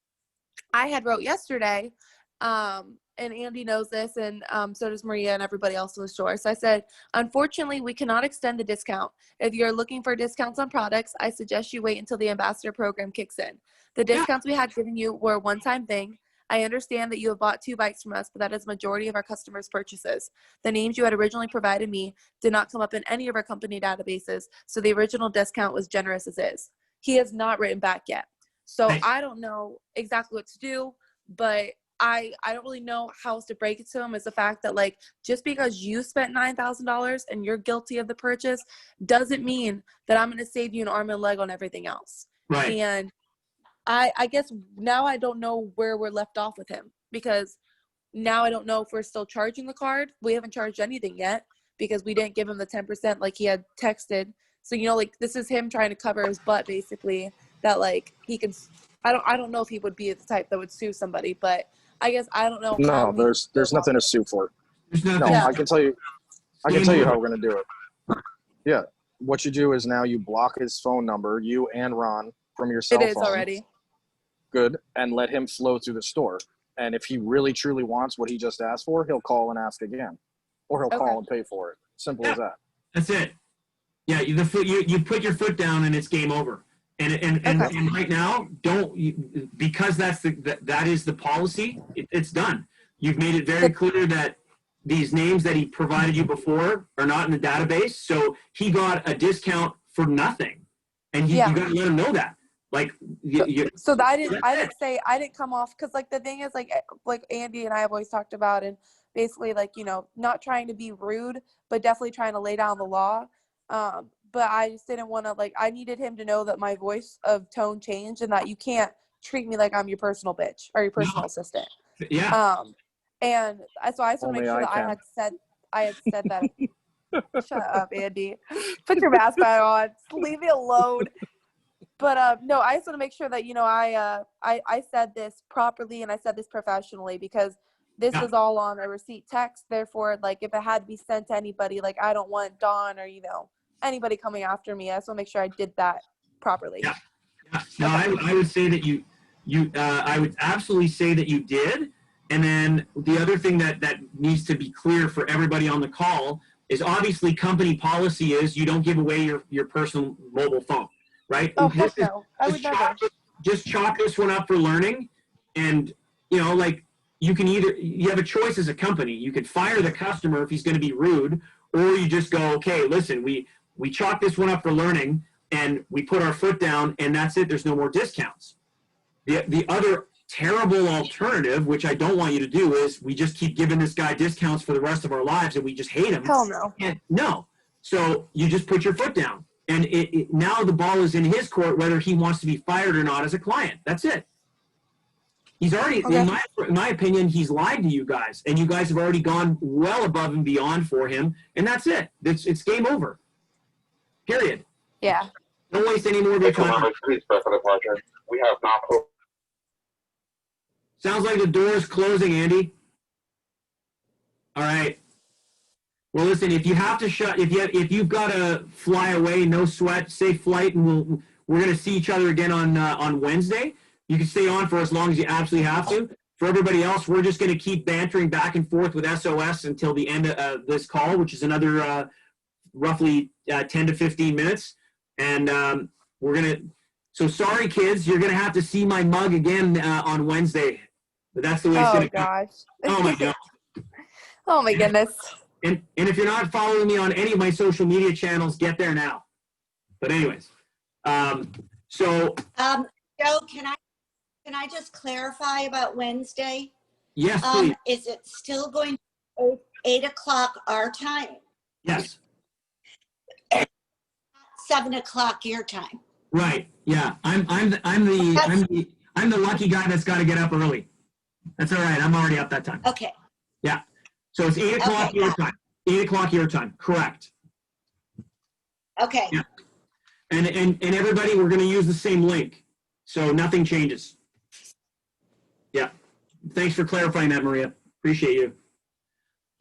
I had wrote yesterday, and Andy knows this, and so does Maria and everybody else in the store. So I said, unfortunately, we cannot extend the discount. If you're looking for discounts on products, I suggest you wait until the ambassador program kicks in. The discounts we had given you were a one-time thing. I understand that you have bought 2 bikes from us, but that is the majority of our customers' purchases. The names you had originally provided me did not come up in any of our company databases, so the original discount was generous as is. He has not written back yet. So I don't know exactly what to do, but I don't really know how else to break it to him is the fact that just because you spent $9,000 and you're guilty of the purchase doesn't mean that I'm going to save you an arm and leg on everything else. Right. And I guess now I don't know where we're left off with him, because now I don't know if we're still charging the card. We haven't charged anything yet because we didn't give him the 10% like he had texted. So, this is him trying to cover his butt basically, that he can, I don't know if he would be the type that would sue somebody, but I guess I don't know. No, there's nothing to sue for. There's nothing. No, Yeah. I can tell you how we're going to do it. Yeah. What you do is now you block his phone number, you and Ron, from your cell phone. It is already. Good. And let him flow through the store. And if he really truly wants what he just asked for, he'll call and ask again. Or he'll call and pay for it. Simple as that. That's it. Yeah, you put your foot down and it's game over. And right now, because that is the policy, it's done. You've made it very clear that these names that he provided you before are not in the database, so he got a discount for nothing, and you got to let him know that. So I didn't come off, because the thing is like Andy and I have always talked about, and basically not trying to be rude, but definitely trying to lay down the law. But I just didn't want to, I needed him to know that my voice of tone changed and that you can't treat me like I'm your personal bitch or your personal assistant. Yeah. And so I just want to Only make sure that can. I had said that. Shut up, Andy. Put your mask back on. Just leave me alone. But no, I just want to make sure that, I said this properly and I said this professionally, because this is all on a receipt text. Therefore, if it had to be sent to anybody, I don't want Dawn or, anybody coming after me. I just want to make sure I did that properly. Yeah. No, I would say that I would absolutely say that you did. And then the other thing that needs to be clear for everybody on the call is obviously company policy is you don't give away your personal mobile phone, right? Oh, heck no. I would never. Just chalk this one up for learning. And, you can you have a choice as a company. You could fire the customer if he's going to be rude, or you just go, okay, listen, we chalk this one up for learning and we put our foot down and that's it. There's no more discounts. The other terrible alternative, which I don't want you to do, is we just keep giving this guy discounts for the rest of our lives and we just hate him. Hell no. No. So you just put your foot down. And now the ball is in his court whether he wants to be fired or not as a client. That's it. He's already, in my opinion, he's lied to you guys. And you guys have already gone well above and beyond for him. And that's it. It's game over. Period. Yeah. Don't waste any more of your time. Please press for the departure. We have Naples. Sounds like the door is closing, Andy. All right. Well, listen, if you have to if you've got to fly away, no sweat, safe flight, and we're going to see each other again on Wednesday. You can stay on for as long as you absolutely have to. For everybody else, we're just going to keep bantering back and forth with S.O.S. until the end of this call, which is another roughly 10 to 15 minutes. And we're going to, so sorry, kids, you're going to have to see my mug again on Wednesday. But that's the way it's going to go. Gosh. Oh, my God. Oh, my goodness. And if you're not following me on any of my social media channels, get there now. But anyways, Joe, can I just clarify about Wednesday? Yes, please. Is it still going to be 8 o'clock our time? Yes. 7 o'clock your time. Right. Yeah. I'm the lucky guy that's got to get up early. That's all right. I'm already up that time. Okay. Yeah. So it's 8 o'clock your time. 8 o'clock your time. Correct. Okay. Yeah. And everybody, we're going to use the same link, so nothing changes. Yeah. Thanks for clarifying that, Maria. Appreciate you.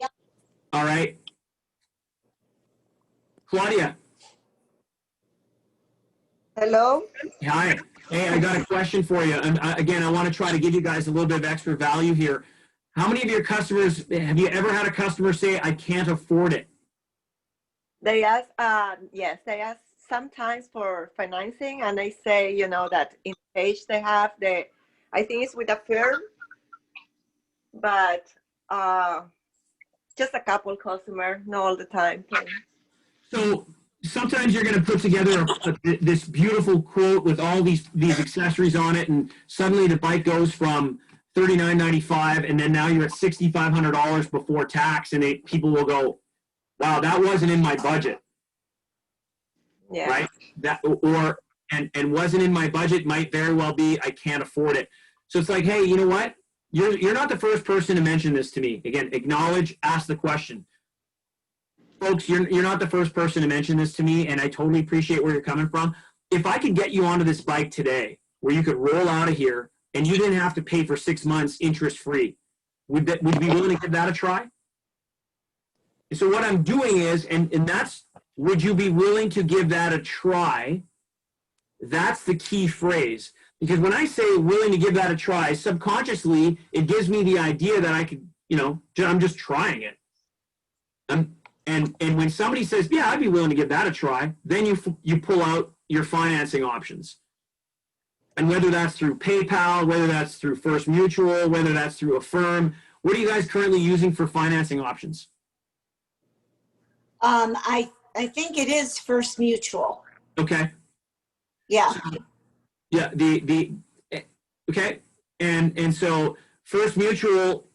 Yep. All right. Claudia. Hello? Hi. Hey, I got a question for you. And again, I want to try to give you guys a little bit of extra value here. How many of your customers, have you ever had a customer say, I can't afford it? They ask, yes, they ask sometimes for financing, and they say, you know, that in page they have I think it's with a firm, but just a couple customer, not all the time. So sometimes you're going to put together this beautiful quote with all these accessories on it, and suddenly the bike goes from $39.95, and then now you're at $6,500 before tax, and people will go, wow, that wasn't in my budget. Yeah. Right? And wasn't in my budget might very well be I can't afford it. So it's like, hey, you know what? You're not the first person to mention this to me. Again, acknowledge, ask the question. Folks, you're not the first person to mention this to me, and I totally appreciate where you're coming from. If I could get you onto this bike today, where you could roll out of here and you didn't have to pay for 6 months interest-free, would you be willing to give that a try? So what I'm doing is, and that's, would you be willing to give that a try? That's the key phrase. Because when I say willing to give that a try, subconsciously, it gives me the idea that I could, you know, I'm just trying it. And when somebody says, yeah, I'd be willing to give that a try, then you pull out your financing options. And whether that's through PayPal, whether that's through First Mutual, whether that's through a firm, what are you guys currently using for financing options? I think it is First Mutual. Okay. Yeah. So, yeah. Okay. And so First Mutual,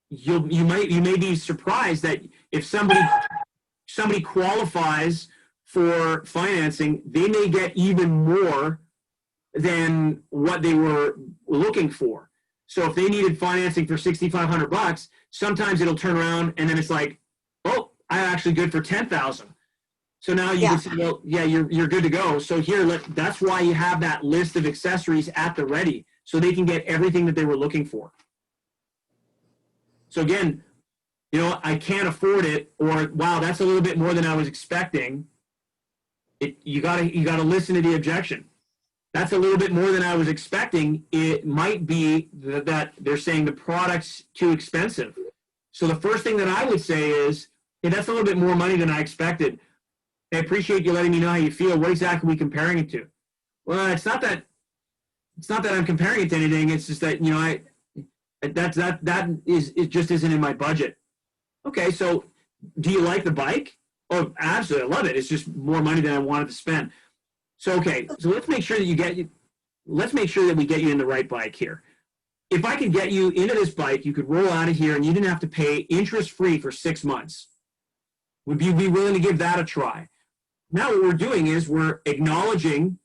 you may be surprised that if somebody qualifies for financing, they may get even more than what they were looking for. So if they needed financing for $6,500, sometimes it'll turn around and then it's like, oh, I'm actually good for $10,000. So now you can say, well, yeah, you're good to go. So here, that's why you have that list of accessories at the ready, so they can get everything that they were looking for. So again, you know, I can't afford it, or wow, that's a little bit more than I was expecting. You gotta listen to the objection. That's a little bit more than I was expecting. It might be that they're saying the product's too expensive. So the first thing that I would say is, hey, that's a little bit more money than I expected. I appreciate you letting me know how you feel. What exactly are we comparing it to? Well, it's not that I'm comparing it to anything. It's just that, you know, it just isn't in my budget. Okay, so do you like the bike? Oh, absolutely, I love it. It's just more money than I wanted to spend. So okay, so let's make sure that we get you in the right bike here. If I could get you into this bike, you could roll out of here and you didn't have to pay interest-free for 6 months. Would you be willing to give that a try? Now what we're doing is we're acknowledging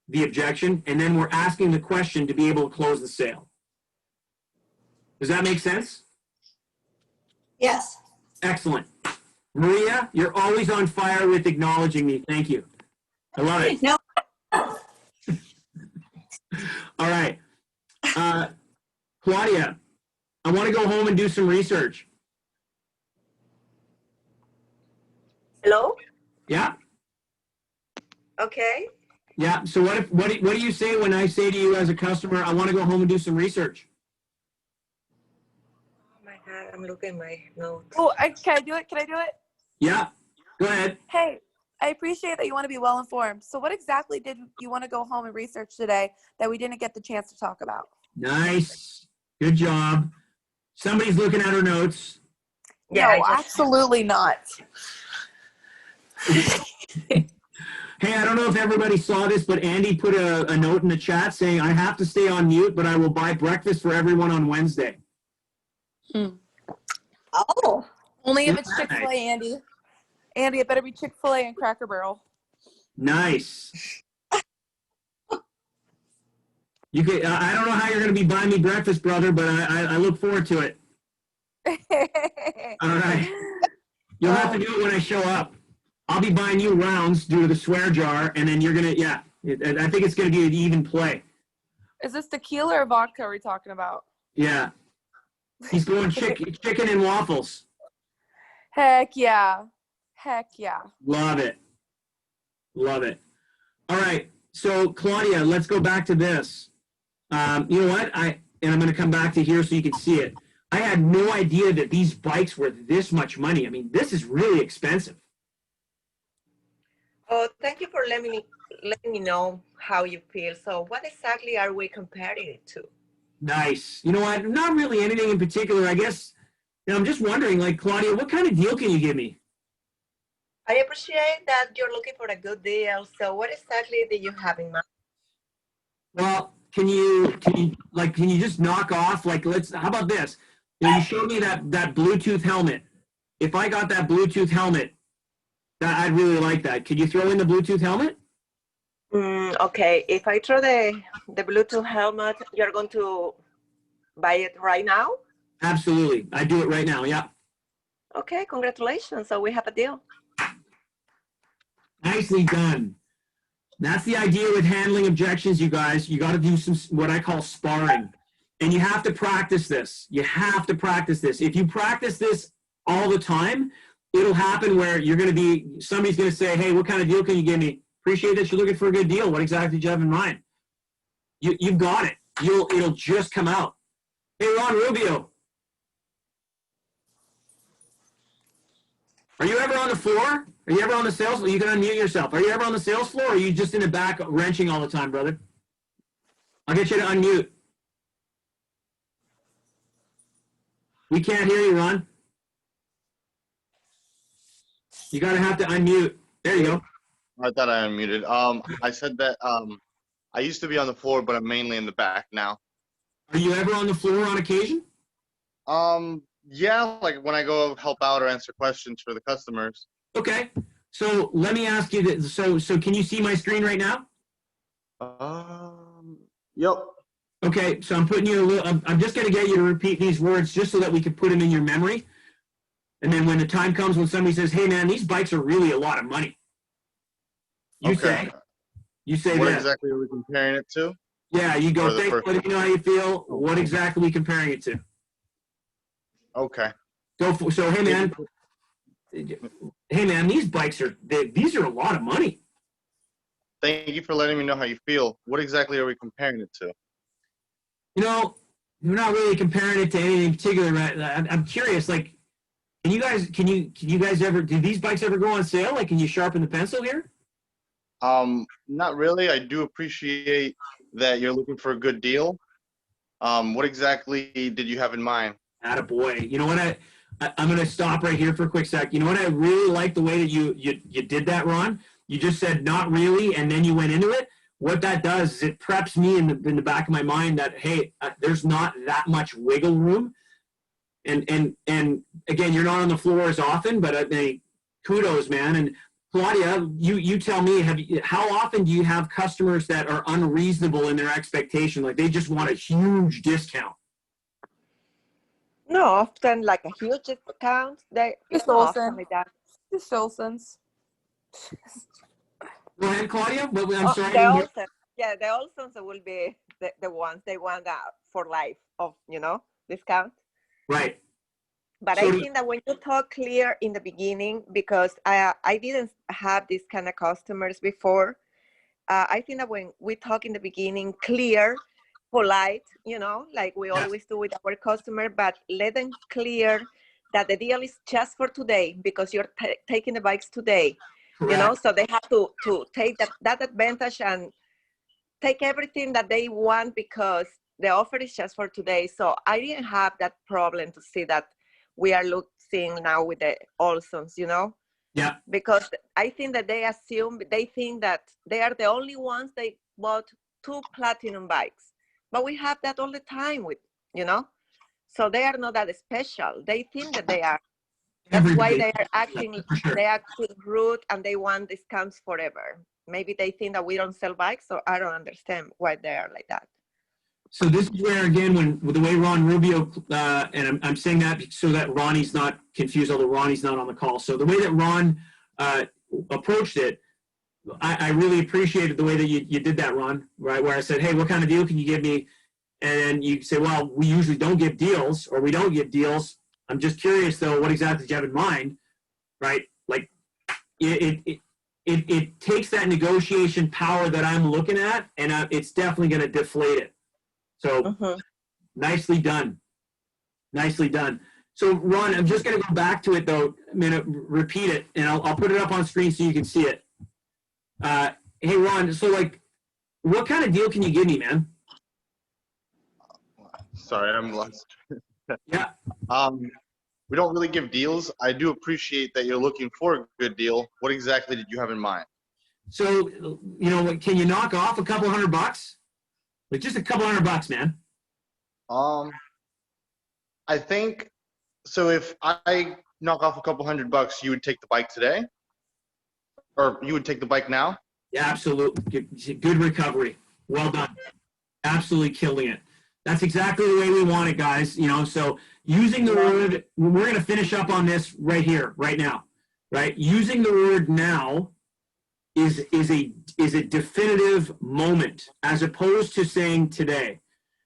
the objection, and then we're asking the question to be able to close the sale. Does that make sense? Yes. Excellent. Maria, you're always on fire with acknowledging me. Thank you. I love it. No. All right. Claudia, I want to go home and do some research. Hello? Yeah? Okay. Yeah. So what do you say when I say to you as a customer, I want to go home and do some research? Oh my God, I'm looking at my notes. Oh, can I do it? Can I do it? Yeah. Go ahead. Hey, I appreciate that you want to be well informed. So what exactly did you want to go home and research today that we didn't get the chance to talk about? Nice. Good job. Somebody's looking at her notes. Yeah, No, absolutely not. Hey, I don't know if everybody saw this, but Andy put a note in the chat saying, I have to stay on mute, but I will buy breakfast for everyone on Wednesday. Oh, Only if it's Isn't that Chick-fil-A, nice? Andy. Andy, it better be Chick-fil-A and Cracker Barrel. Nice. You could, I don't know how you're going to be buying me breakfast, brother, but I look forward to it. All right. You'll have to do it when I show up. I'll be buying you rounds due to the swear jar, and then you're going to, yeah. I think it's going to be an even play. Is this tequila or vodka are we talking about? Yeah. He's going chicken and waffles. Heck yeah. Heck yeah. Love it. Love it. All right. So, Claudia, let's go back to this. You know what? I'm going to come back to here so you can see it. I had no idea that these bikes were this much money. I mean, this is really expensive. Oh, thank you for letting me know how you feel. So what exactly are we comparing it to? Nice. You know what? Not really anything in particular. I guess, I'm just wondering, like, Claudia, what kind of deal can you give me? I appreciate that you're looking for a good deal. So what exactly do you have in mind? Well, can you just knock off, like, how about this? You showed me that Bluetooth helmet. If I got that Bluetooth helmet, I'd really like that. Could you throw in the Bluetooth helmet? Okay, if I throw the Bluetooth helmet, you're going to buy it right now? Absolutely. I do it right now. Yeah. Okay, congratulations. So we have a deal. Nicely done. That's the idea with handling objections, you guys. You got to do some what I call sparring. And you have to practice this. You have to practice this. If you practice this all the time, it'll happen where somebody's going to say, hey, what kind of deal can you give me? Appreciate that you're looking for a good deal. What exactly do you have in mind? You've got it. It'll just come out. Hey, Ron Rubio. Are you ever on the floor? Are you ever on the sales floor? You can unmute yourself. Are you ever on the sales floor, or are you just in the back wrenching all the time, brother? I'll get you to unmute. We can't hear you, Ron. You gotta have to unmute. There you go. I thought I unmuted. I said that I used to be on the floor, but I'm mainly in the back now. Are you ever on the floor on occasion? Yeah, like when I go help out or answer questions for the customers. Okay. So let me ask you this. So can you see my screen right now? Yep. Okay. So I'm putting you I'm just gonna get you to repeat these words just so that we can put them in your memory. And then when the time comes when somebody says, hey man, these bikes are really a lot of money. You say What this. exactly are we comparing it to? Yeah, you go, Or the thanks, first let me know how you feel. What exactly are we comparing it to? Okay. So hey man, these bikes these are a lot of money. Thank you for letting me know how you feel. What exactly are we comparing it to? We're not really comparing it to anything in particular. Right? I'm curious, like, can you guys ever, do these bikes ever go on sale? Like, can you sharpen the pencil here? Not really. I do appreciate that you're looking for a good deal. What exactly did you have in mind? Attaboy. You know what? I'm going to stop right here for a quick sec. You know what? I really like the way that you did that, Ron. You just said not really, and then you went into it. What that does is it preps me in the back of my mind that, hey, there's not that much wiggle room. And again, you're not on the floor as often, but kudos, man. And Claudia, you tell me, how often do you have customers that are unreasonable in their expectation? Like they just want a huge discount? No, often like a huge discount. It's not often like that. Just Olsons. Go ahead, Claudia. I'm sorry. The Olsons, yeah, the Olsons will be the ones they want for life of discount. Right. But I think that when you talk clear in the beginning, because I didn't have these kind of customers before, I think that when we talk in the beginning, clear, polite, like we always do with our customer, but let them clear that the deal is just for today because you're taking the bikes today. Correct. So they have to take that advantage and take everything that they want because the offer is just for today. So I didn't have that problem to see that we are looking now with the Olsons, Yeah. Because I think that they think that they are the only ones they bought 2 platinum bikes. But we have that all the time with, So they are not that special. They think that they are. That's why they are acting, they act rude and they want discounts forever. Maybe they think that we don't sell bikes, so I don't understand why they are like that. So this is where, again, with the way Ron Rubio, and I'm saying that so that Ronnie's not confused, although Ronnie's not on the call. So the way that Ron approached it, I really appreciated the way that you did that, Ron, right? Where I said, hey, what kind of deal can you give me? And you say, well, we usually don't give deals, or we don't give deals. I'm just curious, though, what exactly do you have in mind, right? Like, it takes that negotiation power that I'm looking at, and it's definitely going to deflate it. So nicely done. Nicely done. So, Ron, I'm just going to go back to it, though. I'm going to repeat it, and I'll put it up on screen so you can see it. Hey, Ron, so, like, what kind of deal can you give me, man? Sorry, I'm lost. Yeah. We don't really give deals. I do appreciate that you're looking for a good deal. What exactly did you have in mind? So, can you knock off a couple $100? Like just a couple $100, man. I think so. If I knock off a couple $100, you would take the bike today, or you would take the bike now? Yeah, absolutely. Good recovery. Well done. Absolutely killing it. That's exactly the way we want it, guys. So using the word, we're going to finish up on this right here, right now, right? Using the word now is a definitive moment as opposed to saying today.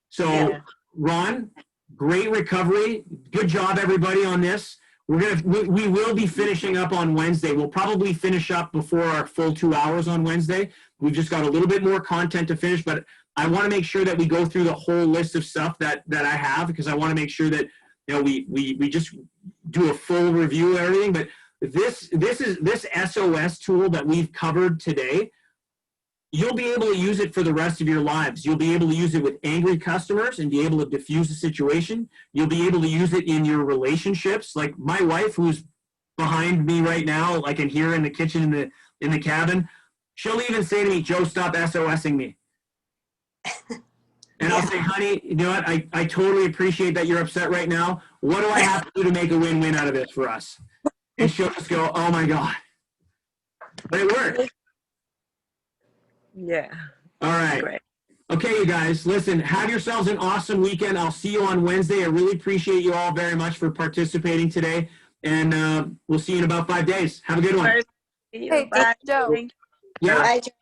So Ron, great recovery. Good job, everybody, on this. We will be finishing up on Wednesday. We'll probably finish up before our full 2 hours on Wednesday. We've just got a little bit more content to finish, but I want to make sure that we go through the whole list of stuff that I have, because I want to make sure that we just do a full review of everything. But this S.O.S tool that we've covered today, you'll be able to use it for the rest of your lives. You'll be able to use it with angry customers and be able to diffuse the situation. You'll be able to use it in your relationships. Like my wife, who's behind me right now, like in here in the kitchen in the cabin, she'll even say to me, "Joe, stop SOSing me." And I'll say, honey, you know what? I totally appreciate that you're upset right now. What do I have to do to make a win-win out of this for us? And she'll just go, oh my God. But it worked. Yeah. All right. Great. Okay, you guys, listen, have yourselves an awesome weekend. I'll see you on Wednesday. I really appreciate you all very much for participating today. And we'll see you in about 5 days. Have a good one. Hey, Joe. Yeah. Bye, Joe.